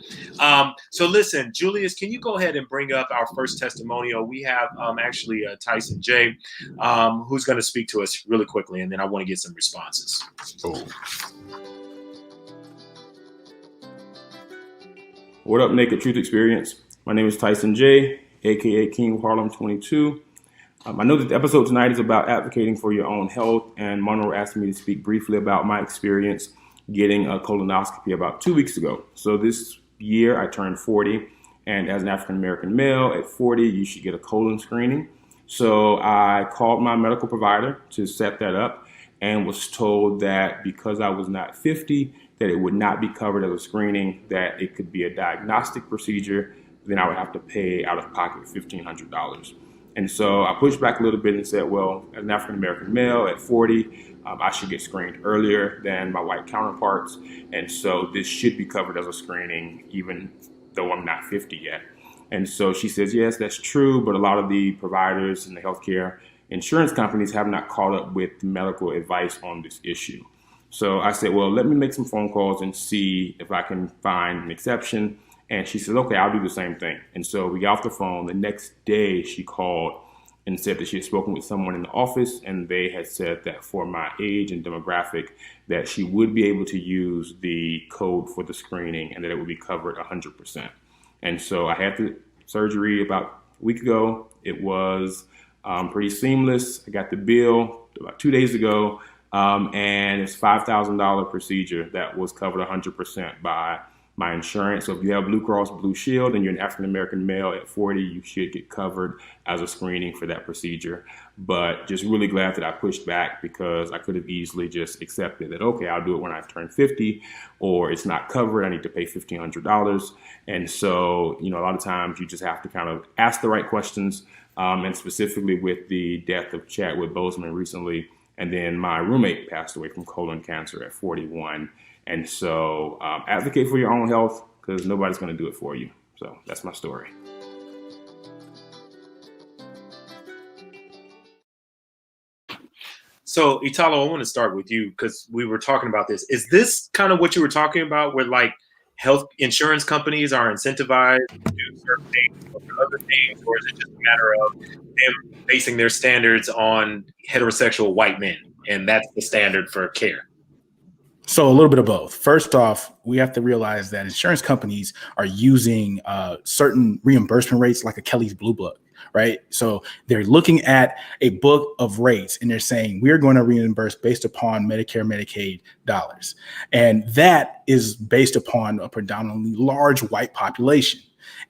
[SPEAKER 2] So listen, Julius, can you go ahead and bring up our first testimonial? We have actually Tyson J, who's going to speak to us really quickly, and then I want to get some responses.
[SPEAKER 4] Oh.
[SPEAKER 7] What up, Naked Truth Experience? My name is Tyson J, aka King of Harlem 22. I know that the episode tonight is about advocating for your own health, and Monroe asked me to speak briefly about my experience getting a colonoscopy about 2 weeks ago. So this year I turned 40, and as an African-American male at 40, you should get a colon screening. So I called my medical provider to set that up and was told that because I was not 50, that it would not be covered as a screening, that it could be a diagnostic procedure, then I would have to pay out of pocket $1,500. And so I pushed back a little bit and said, well, as an African-American male at 40, I should get screened earlier than my white counterparts. And so this should be covered as a screening, even though I'm not 50 yet. And so she says, yes, that's true. But a lot of the providers and the healthcare insurance companies have not caught up with medical advice on this issue. So I said, well, let me make some phone calls and see if I can find an exception. And she said, okay, I'll do the same thing. And so we got off the phone. The next day she called and said that she had spoken with someone in the office, and they had said that for my age and demographic, that she would be able to use the code for the screening and that it would be covered 100%. And so I had the surgery about a week ago. It was pretty seamless. I got the bill about 2 days ago, and it's $5,000 procedure that was covered 100% by my insurance. So if you have Blue Cross Blue Shield and you're an African-American male at 40, you should get covered as a screening for that procedure. But just really glad that I pushed back, because I could have easily just accepted that, okay, I'll do it when I turn 50, or it's not covered, I need to pay $1,500. And so, a lot of times you just have to kind of ask the right questions, and specifically with the death of Chadwick Boseman recently, and then my roommate passed away from colon cancer at 41. And so advocate for your own health, because nobody's going to do it for you. So that's my story.
[SPEAKER 2] So Italo, I want to start with you because we were talking about this. Is this kind of what you were talking about, where like health insurance companies are incentivized to do certain things or other things, or is it just a matter of them basing their standards on heterosexual white men, and that's the standard for care?
[SPEAKER 4] So a little bit of both. First off, we have to realize that insurance companies are using certain reimbursement rates like a Kelly's Blue Book, right? So they're looking at a book of rates and they're saying, we're going to reimburse based upon Medicare, Medicaid dollars. And that is based upon a predominantly large white population.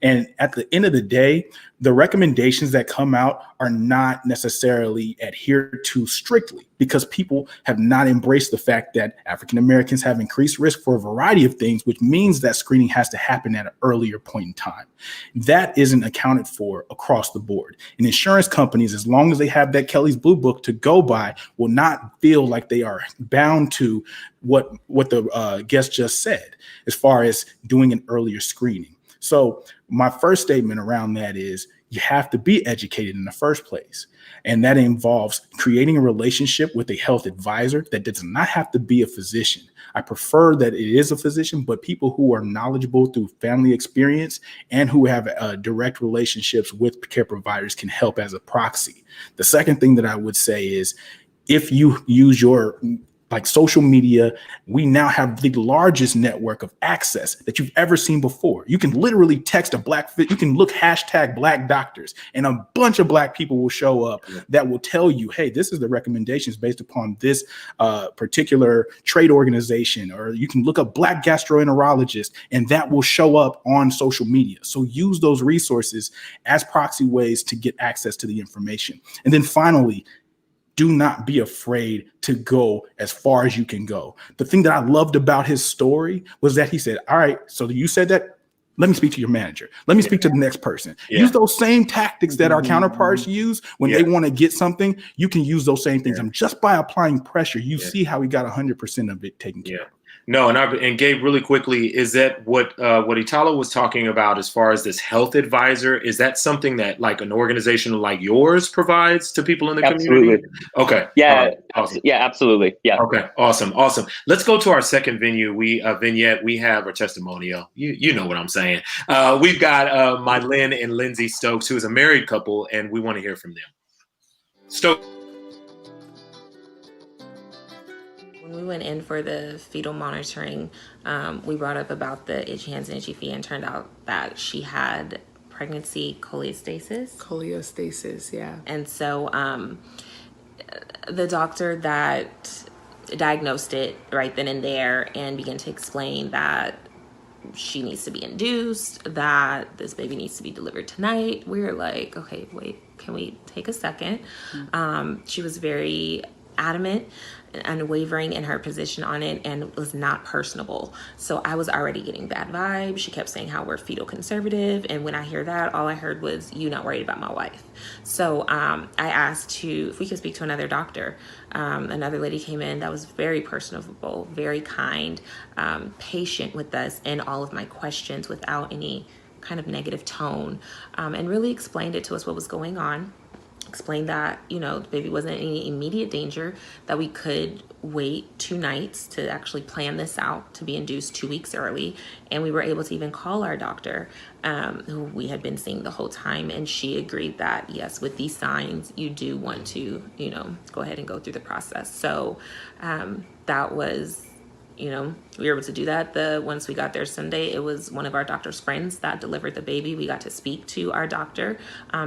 [SPEAKER 4] And at the end of the day, the recommendations that come out are not necessarily adhered to strictly, because people have not embraced the fact that African Americans have increased risk for a variety of things, which means that screening has to happen at an earlier point in time. That isn't accounted for across the board. And insurance companies, as long as they have that Kelly's Blue Book to go by, will not feel like they are bound to what the guest just said as far as doing an earlier screening. So my first statement around that is you have to be educated in the first place. And that involves creating a relationship with a health advisor that does not have to be a physician. I prefer that it is a physician, but people who are knowledgeable through family experience and who have direct relationships with care providers can help as a proxy. The second thing that I would say is, if you use your social media, we now have the largest network of access that you've ever seen before. You can literally text you can look hashtag Black doctors, and a bunch of Black people will show up that will tell you, hey, this is the recommendations based upon this particular trade organization. Or you can look up Black gastroenterologist, and that will show up on social media. So use those resources as proxy ways to get access to the information. And then finally, do not be afraid to go as far as you can go. The thing that I loved about his story was that he said, all right, so you said that, let me speak to your manager. Let me speak to the next person. Use those same tactics that our counterparts use when they want to get something. You can use those same things. And just by applying pressure, you see how he got 100% of it taken care of.
[SPEAKER 2] No, and Gabe, really quickly, is that what Italo was talking about as far as this health advisor? Is that something that like an organization like yours provides to people in the community? Okay.
[SPEAKER 5] Yeah.
[SPEAKER 2] Awesome.
[SPEAKER 5] Yeah, absolutely. Yeah.
[SPEAKER 2] Okay. Awesome. Let's go to our second vignette. We have our testimonial. You know what I'm saying. We've got Mylyn and Lindsay Stokes, who is a married couple, and we want to hear from them. Stokes.
[SPEAKER 8] When we went in for the fetal monitoring, we brought up about the itchy hands and itchy feet, and turned out that she had pregnancy cholestasis.
[SPEAKER 9] Cholestasis, yeah.
[SPEAKER 8] And so the doctor that diagnosed it right then and there and began to explain that she needs to be induced, that this baby needs to be delivered tonight. We were like, okay, wait, can we take a second? She was very adamant and unwavering in her position on it, and was not personable. So I was already getting bad vibes. She kept saying how we're fetal conservative, and when I hear that, all I heard was, "You not worried about my wife." So I asked if we could speak to another doctor. Another lady came in that was very personable, very kind, patient with us and all of my questions without any kind of negative tone, and really explained it to us what was going on. Explained that, the baby wasn't in any immediate danger, that we could wait 2 nights to actually plan this out to be induced 2 weeks early. And we were able to even call our doctor, who we had been seeing the whole time. And she agreed that, yes, with these signs, you do want to, go ahead and go through the process. So that was, we were able to do that. Once we got there Sunday, it was one of our doctor's friends that delivered the baby. We got to speak to our doctor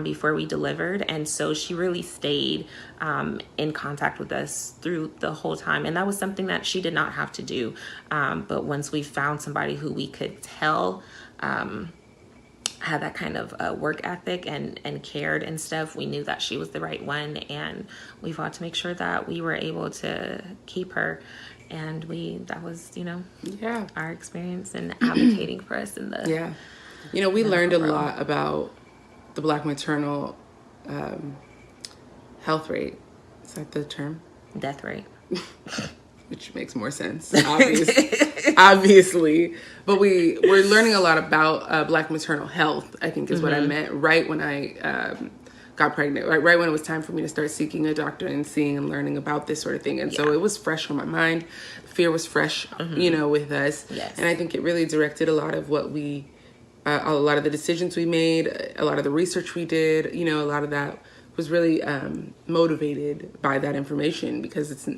[SPEAKER 8] before we delivered. And so she really stayed in contact with us through the whole time. And that was something that she did not have to do. But once we found somebody who we could tell had that kind of work ethic and cared and stuff, we knew that she was the right one. And we fought to make sure that we were able to keep her. And that was, our experience in advocating for us in the...
[SPEAKER 9] Yeah. We learned a lot about the Black maternal health rate. Is that the term?
[SPEAKER 8] Death rate.
[SPEAKER 9] Which makes more sense, obviously. But we're learning a lot about Black maternal health, I think is what I meant, right when I got pregnant, right when it was time for me to start seeking a doctor and seeing and learning about this sort of thing. And so it was fresh on my mind. Fear was fresh, with us.
[SPEAKER 8] Yes.
[SPEAKER 9] And I think it really directed a lot of what a lot of the decisions we made, a lot of the research we did, a lot of that was really motivated by that information, because it's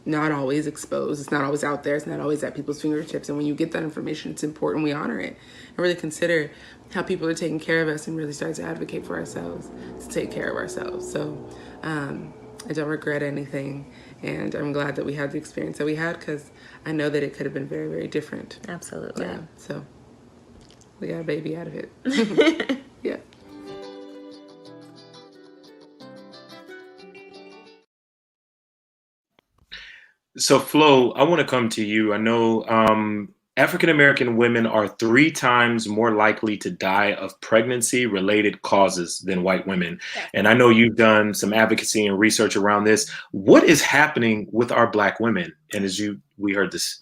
[SPEAKER 9] not always exposed. It's not always out there. It's not always at people's fingertips. And when you get that information, it's important we honor it and really consider how people are taking care of us and really start to advocate for ourselves, to take care of ourselves. So I don't regret anything. And I'm glad that we had the experience that we had, because I know that it could have been very, very different.
[SPEAKER 8] Absolutely.
[SPEAKER 9] Yeah. So we got a baby out of it. Yeah.
[SPEAKER 2] So, Flo, I want to come to you. I know African-American women are 3 times more likely to die of pregnancy-related causes than white women. And I know you've done some advocacy and research around this. What is happening with our Black women? And we heard this.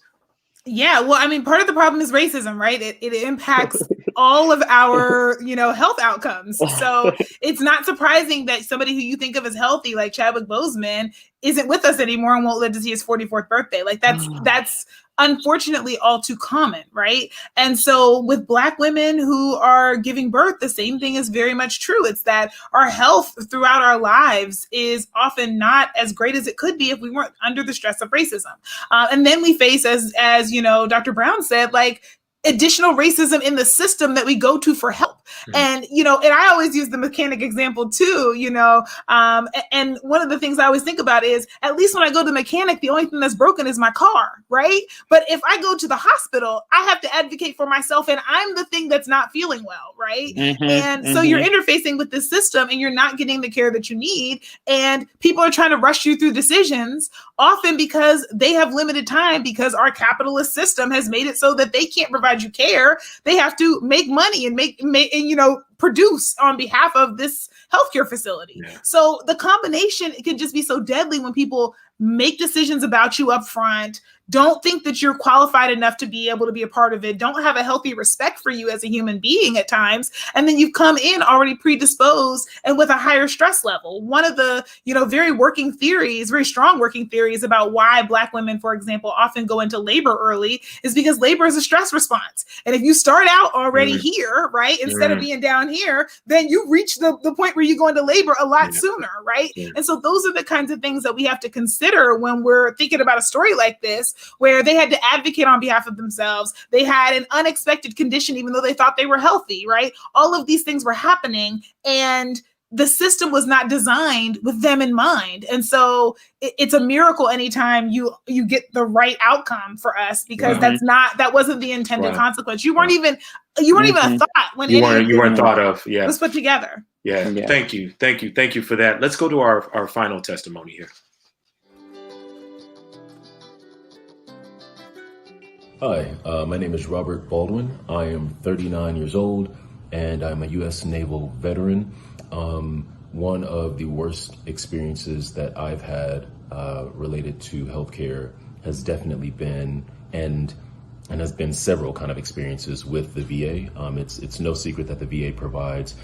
[SPEAKER 6] Yeah, well, I mean, part of the problem is racism, right? It impacts all of our, health outcomes. So it's not surprising that somebody who you think of as healthy, like Chadwick Boseman, isn't with us anymore and won't live to see his 44th birthday. Like that's unfortunately all too common, right? And so with Black women who are giving birth, the same thing is very much true. It's that our health throughout our lives is often not as great as it could be if we weren't under the stress of racism. And then we face, as Dr. Brown said, like, additional racism in the system that we go to for help. And, you know, and I always use the mechanic example too, you know, and one of the things I always think about is, at least when I go to the mechanic, the only thing that's broken is my car, right? But if I go to the hospital, I have to advocate for myself, and I'm the thing that's not feeling well, right? And so you're interfacing with the system and you're not getting the care that you need. And people are trying to rush you through decisions, often because they have limited time, because our capitalist system has made it so that they can't provide you care. They have to make money and make and, you know, produce on behalf of this healthcare facility. Yeah. So the combination, it can just be so deadly when people make decisions about you up front, don't think that you're qualified enough to be able to be a part of it, don't have a healthy respect for you as a human being at times, and then you've come in already predisposed and with a higher stress level. One of the, you know, very strong working theories about why Black women, for example, often go into labor early is because labor is a stress response. And if you start out already here, right, instead of being down here, then you reach the point where you go into labor a lot sooner, right? And so those are the kinds of things that we have to consider when we're thinking about a story like this, where they had to advocate on behalf of themselves. They had an unexpected condition, even though they thought they were healthy, right? All of these things were happening, and the system was not designed with them in mind. And so it's a miracle anytime you get the right outcome for us, because that wasn't the intended consequence. You weren't even a thought when you weren't
[SPEAKER 2] thought of. Yeah,
[SPEAKER 6] was put together.
[SPEAKER 2] Yeah. Thank you for that. Let's go to our final testimony here.
[SPEAKER 10] Hi, my name is Robert Baldwin. I am 39 years old, and I'm a U.S. Naval veteran. One of the worst experiences that I've had related to healthcare has definitely been, and has been several kind of experiences with the VA. It's no secret that the VA provides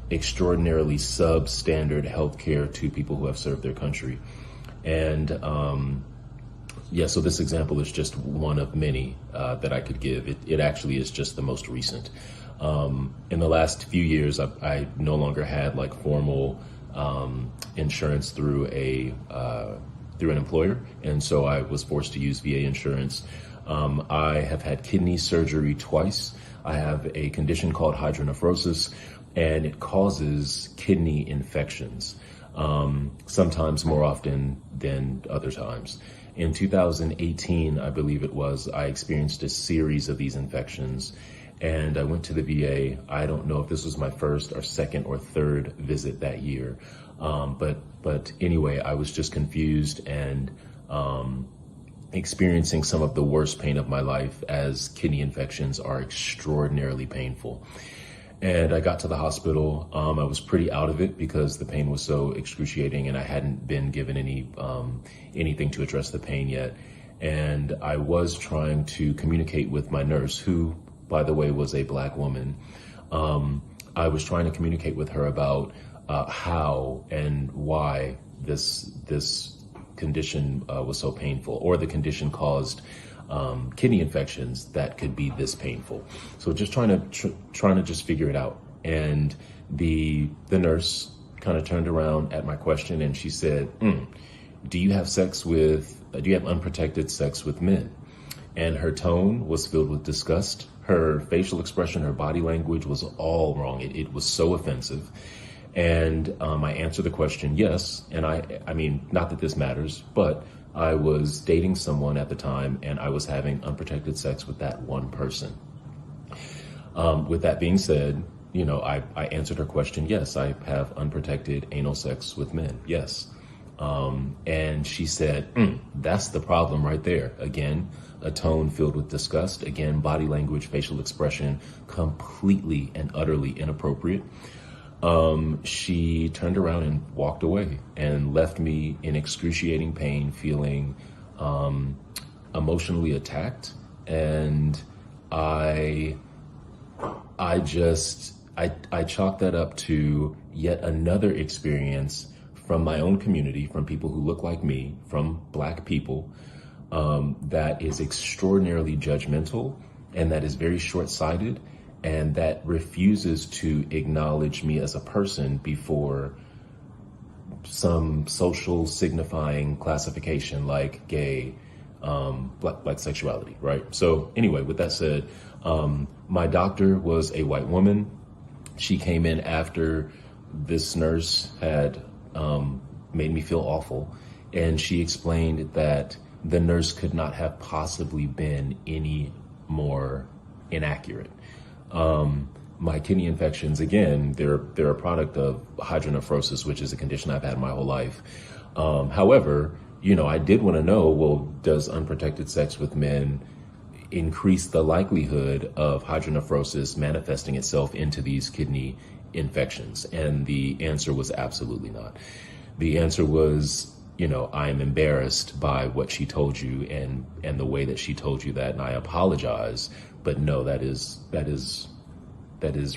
[SPEAKER 10] extraordinarily substandard healthcare to people who have served their country. And so this example is just one of many that I could give. It actually is just the most recent. In the last few years, I no longer had like formal insurance through an employer, and so I was forced to use VA insurance. I have had kidney surgery twice. I have a condition called hydronephrosis, and it causes kidney infections, sometimes more often than other times. In 2018, I believe it was, I experienced a series of these infections, and I went to the VA. I don't know if this was my first or second or third visit that year, but anyway, I was just confused and experiencing some of the worst pain of my life, as kidney infections are extraordinarily painful. And I got to the hospital. I was pretty out of it because the pain was so excruciating, and I hadn't been given anything to address the pain yet. And I was trying to communicate with my nurse, who, by the way, was a Black woman. I was trying to communicate with her about how and why this condition was so painful, or the condition caused kidney infections that could be this painful. So just trying to just figure it out. And the nurse kind of turned around at my question, and she said, do you have unprotected sex with men? And her tone was filled with disgust. Her facial expression, her body language was all wrong. It was so offensive. And I answered the question, yes. And I mean, not that this matters, but I was dating someone at the time, and I was having unprotected sex with that one person. With that being said, you know, I answered her question, yes, I have unprotected anal sex with men, yes. And she said, that's the problem right there. Again, a tone filled with disgust. Again, body language, facial expression, completely and utterly inappropriate. She turned around and walked away and left me in excruciating pain, feeling emotionally attacked. And I chalked that up to yet another experience from my own community, from people who look like me, from Black people, that is extraordinarily judgmental, and that is very short-sighted, and that refuses to acknowledge me as a person before some social signifying classification like gay, black sexuality, right? So anyway, with that said, my doctor was a white woman. She came in after this nurse had made me feel awful, and she explained that the nurse could not have possibly been any more inaccurate. My kidney infections, again, they're a product of hydronephrosis, which is a condition I've had my whole life. However, I did want to know, well, does unprotected sex with men increase the likelihood of hydronephrosis manifesting itself into these kidney infections? And the answer was absolutely not. The answer was, I am embarrassed by what she told you and the way that she told you that, and I apologize, but no, that is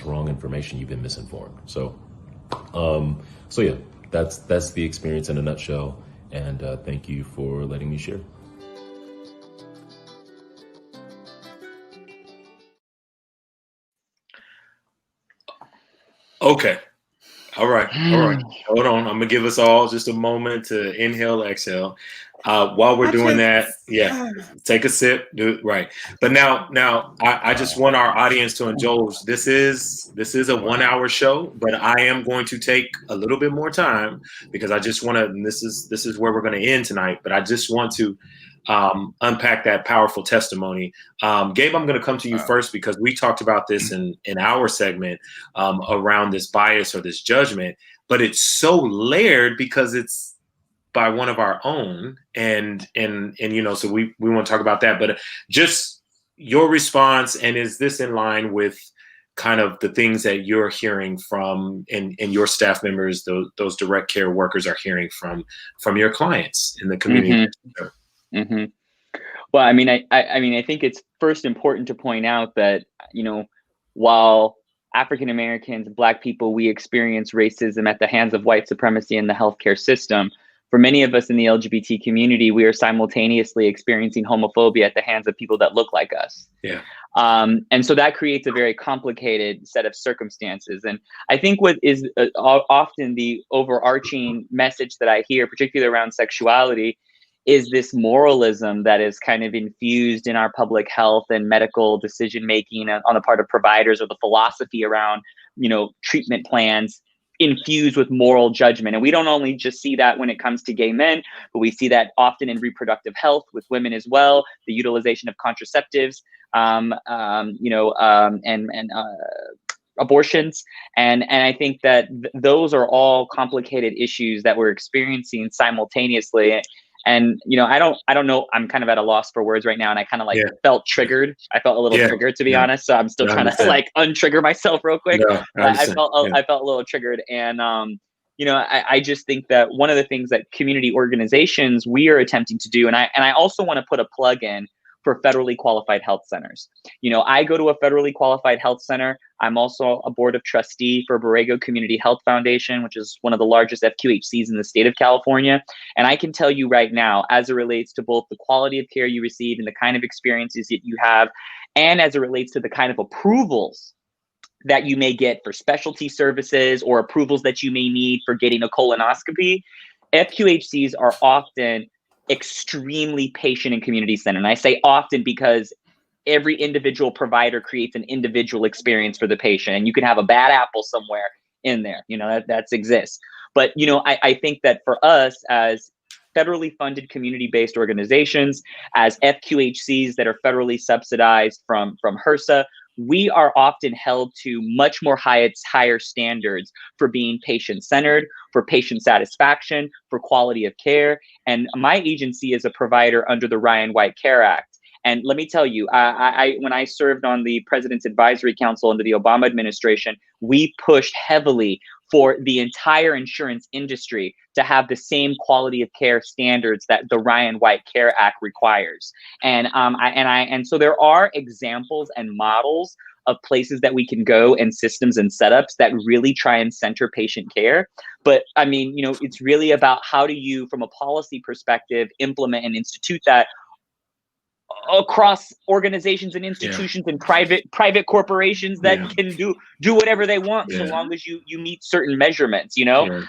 [SPEAKER 10] wrong information. You've been misinformed. So yeah, that's the experience in a nutshell. And thank you for letting me share.
[SPEAKER 2] Okay. All right. Hold on. I'm gonna give us all just a moment to inhale, exhale. While we're doing that, take a sip. Do it right. But now, I just want our audience to indulge. This is a 1 hour show, but I am going to take a little bit more time because I just want to. And this is where we're going to end tonight. But I just want to unpack that powerful testimony. Gabe, I'm going to come to you first because we talked about this in our segment around this bias or this judgment, but it's so layered because it's by one of our own, and so we want to talk about that, but just your response, and is this in line with kind of the things that you're hearing from and your staff members, those direct care workers are hearing from your clients in the community?
[SPEAKER 5] Mm-hmm. Well, I mean, I think it's first important to point out that, while African Americans, Black people, we experience racism at the hands of white supremacy in the healthcare system. For many of us in the LGBT community, we are simultaneously experiencing homophobia at the hands of people that look like us.
[SPEAKER 2] Yeah.
[SPEAKER 5] And so that creates a very complicated set of circumstances. And I think what is often the overarching message that I hear, particularly around sexuality, is this moralism that is kind of infused in our public health and medical decision making on the part of providers, or the philosophy around, treatment plans infused with moral judgment. And we don't only just see that when it comes to gay men, but we see that often in reproductive health with women as well, the utilization of contraceptives, and abortions. And I think that those are all complicated issues that we're experiencing simultaneously. And, I don't know, I'm kind of at a loss for words right now. And I kind of felt triggered. I felt a little triggered, to be honest. So I'm still trying to untrigger myself real quick. I felt a little triggered. And, I just think that one of the things that community organizations, we are attempting to do, and I also want to put a plug in for federally qualified health centers. I go to a federally qualified health center. I'm also a board of trustee for Borrego Community Health Foundation, which is one of the largest FQHCs in the state of California. And I can tell you right now, as it relates to both the quality of care you receive and the kind of experiences that you have, and as it relates to the kind of approvals that you may get for specialty services or approvals that you may need for getting a colonoscopy, FQHCs are often extremely patient and community centered. And I say often because every individual provider creates an individual experience for the patient, and you can have a bad apple somewhere in there, that exists. But, I think that for us as federally funded community-based organizations, as FQHCs that are federally subsidized from HRSA, we are often held to much more higher standards for being patient-centered, for patient satisfaction, for quality of care. And my agency is a provider under the Ryan White Care Act. And let me tell you, when I served on the President's Advisory Council under the Obama administration, we pushed heavily for the entire insurance industry to have the same quality of care standards that the Ryan White Care Act requires. And so there are examples and models of places that we can go and systems and setups that really try and center patient care. But I mean, it's really about how do you, from a policy perspective, implement and institute that across organizations and institutions and private corporations that can do whatever they want so long as you meet certain measurements, you know.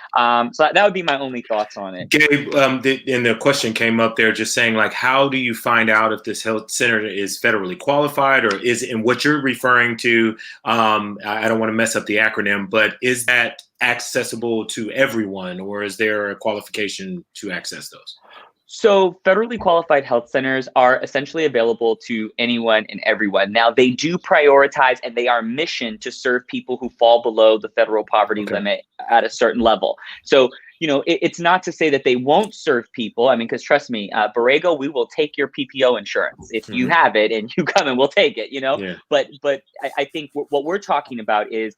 [SPEAKER 5] So that would be my only thoughts on it.
[SPEAKER 2] Gabe, and the question came up there just saying, like, how do you find out if this health center is federally qualified, or is, and what you're referring to, I don't want to mess up the acronym, but is that accessible to everyone, or is there a qualification to access those?
[SPEAKER 5] So federally qualified health centers are essentially available to anyone and everyone. Now, they do prioritize, and they are missioned to serve people who fall below the federal poverty limit at a certain level. So, you know, it's not to say that they won't serve people. I mean, because trust me, Borrego, we will take your PPO insurance if you have it and you come and we'll take it, you know. But I think what we're talking about is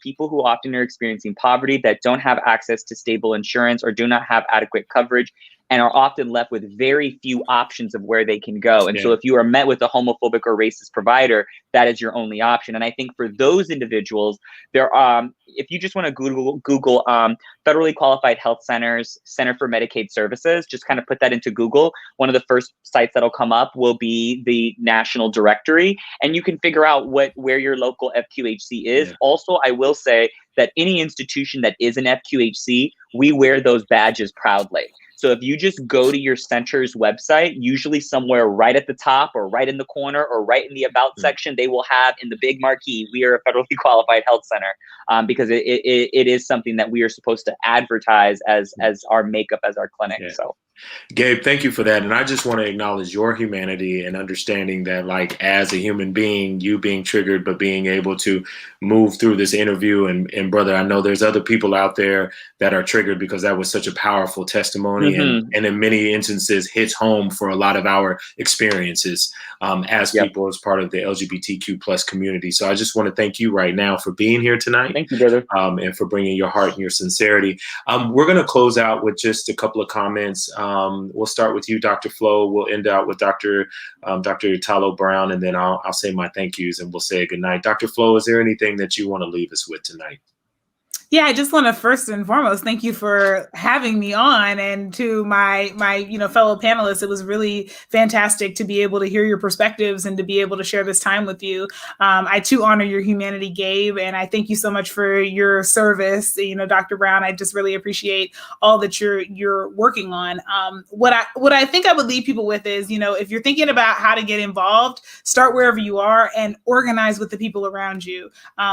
[SPEAKER 5] people who often are experiencing poverty, that don't have access to stable insurance or do not have adequate coverage, and are often left with very few options of where they can go. And so if you are met with a homophobic or racist provider, that is your only option. And I think for those individuals, there if you just want to Google federally qualified health centers, Center for Medicaid Services, just kind of put that into Google. One of the first sites that'll come up will be the national directory, and you can figure out where your local FQHC is. Also, I will say that any institution that is an FQHC, we wear those badges proudly. So if you just go to your center's website, usually somewhere right at the top or right in the corner or right in the about section, they will have in the big marquee, we are a federally qualified health center, because it is something that we are supposed to advertise as our makeup, as our clinic. So.
[SPEAKER 2] Gabe, thank you for that. And I just want to acknowledge your humanity and understanding that, like, as a human being, you being triggered, but being able to move through this interview. And brother, I know there's other people out there that are triggered because that was such a powerful testimony, and in many instances hits home for a lot of our experiences as people, as part of the LGBTQ plus community. So I just want to thank you right now for being here tonight.
[SPEAKER 5] Thank you, brother.
[SPEAKER 2] And for bringing your heart and your sincerity. We're going to close out with just a couple of comments. We'll start with you, Dr. Flo. We'll end out with Dr. Italo Brown, and then I'll say my thank yous and we'll say good night. Dr. Flo, is there anything that you want to leave us with tonight?
[SPEAKER 6] Yeah, I just want to first and foremost thank you for having me on, and to my fellow panelists. It was really fantastic to be able to hear your perspectives and to be able to share this time with you. I too honor your humanity, Gabe, and I thank you so much for your service. Dr. Brown, I just really appreciate all that you're working on. What I think I would leave people with is, if you're thinking about how to get involved, start wherever you are and organize with the people around you.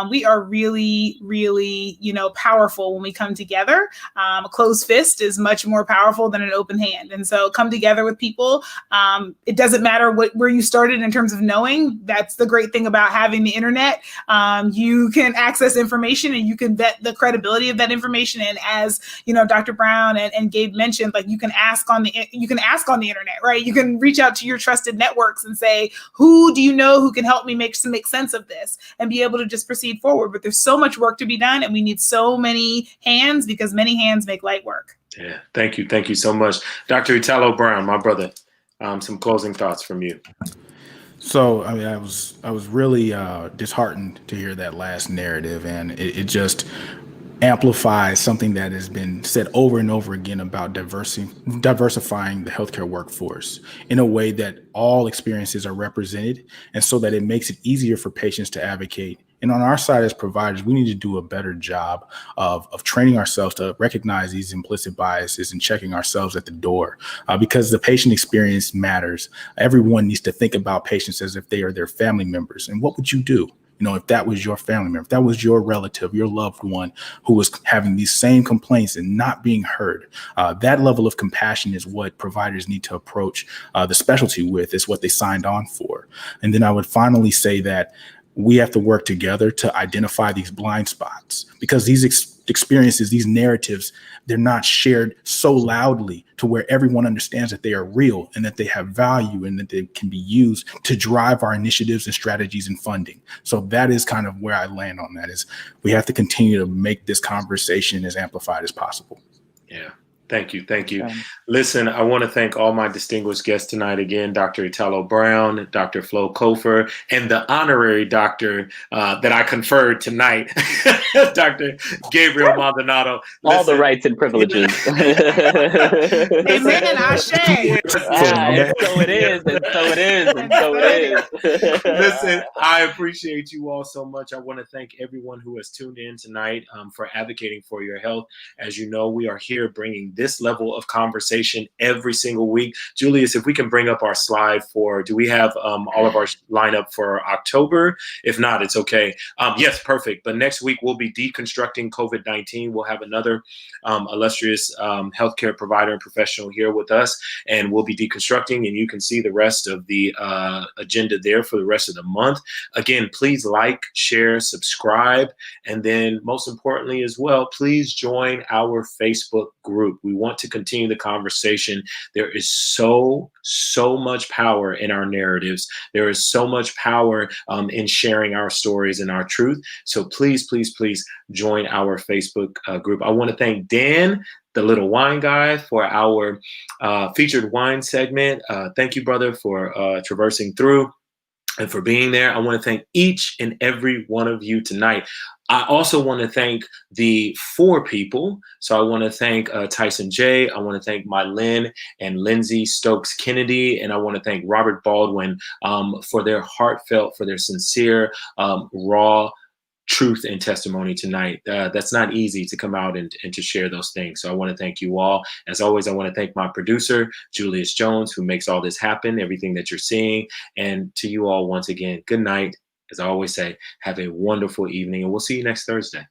[SPEAKER 6] We are really, really, powerful when we come together. A closed fist is much more powerful than an open hand. And so come together with people. It doesn't matter where you started in terms of knowing. That's the great thing about having the internet. You can access information and you can vet the credibility of that information. And as Dr. Brown and Gabe mentioned, like, you can ask on the internet, right? You can reach out to your trusted networks and say, who do you know who can help me make sense of this, and be able to just proceed forward. But there's so much work to be done, and we need so many hands, because many hands make light work.
[SPEAKER 2] Yeah, thank you. Thank you so much. Dr. Italo Brown, my brother, some closing thoughts from you.
[SPEAKER 4] So, I mean, I was really disheartened to hear that last narrative, and it just amplifies something that has been said over and over again about diversifying the healthcare workforce in a way that all experiences are represented, and so that it makes it easier for patients to advocate. And on our side as providers, we need to do a better job of training ourselves to recognize these implicit biases and checking ourselves at the door, because the patient experience matters. Everyone needs to think about patients as if they are their family members. And what would you do? If that was your family member, if that was your relative, your loved one who was having these same complaints and not being heard, that level of compassion is what providers need to approach the specialty with, is what they signed on for. And then I would finally say that we have to work together to identify these blind spots, because these experiences, these narratives, they're not shared so loudly to where everyone understands that they are real and that they have value and that they can be used to drive our initiatives and strategies and funding. So that is kind of where I land on that, is we have to continue to make this conversation as amplified as possible.
[SPEAKER 2] Yeah. Thank you. Thank you.
[SPEAKER 3] Yeah.
[SPEAKER 2] Listen, I want to thank all my distinguished guests tonight again, Dr. Italo Brown, Dr. Flo Cofer, and the honorary doctor that I conferred tonight, Dr. Gabriel Maldonado.
[SPEAKER 5] All the
[SPEAKER 2] Listen,
[SPEAKER 5] rights and privileges.
[SPEAKER 6] Amen. Ashe.
[SPEAKER 5] And so it is, and so it is, and so it is.
[SPEAKER 2] Listen, I appreciate you all so much. I want to thank everyone who has tuned in tonight for advocating for your health. As you know, we are here bringing this level of conversation every single week. Julius, if we can bring up our slide do we have all of our lineup for October? If not, it's okay. Yes, perfect. But next week we'll be deconstructing COVID-19. We'll have another illustrious healthcare provider and professional here with us, and we'll be deconstructing, and you can see the rest of the agenda there for the rest of the month. Again, please like, share, subscribe, and then most importantly as well, please join our Facebook group. We want to continue the conversation. There is so much power in our narratives. There is so much power in sharing our stories and our truth. So please, please, please join our Facebook group. I want to thank Dan, the little wine guy, for our featured wine segment. Thank you, brother, for traversing through and for being there. I want to thank each and every one of you tonight. I also want to thank the 4 people. So I want to thank Tyson J. I want to thank Mylin and Lindsay Stokes Kennedy. And I want to thank Robert Baldwin for their heartfelt, for their sincere, raw truth and testimony tonight. That's not easy to come out and to share those things. So I want to thank you all. As always, I want to thank my producer, Julius Jones, who makes all this happen, everything that you're seeing. And to you all, once again, good night. As I always say, have a wonderful evening, and we'll see you next Thursday.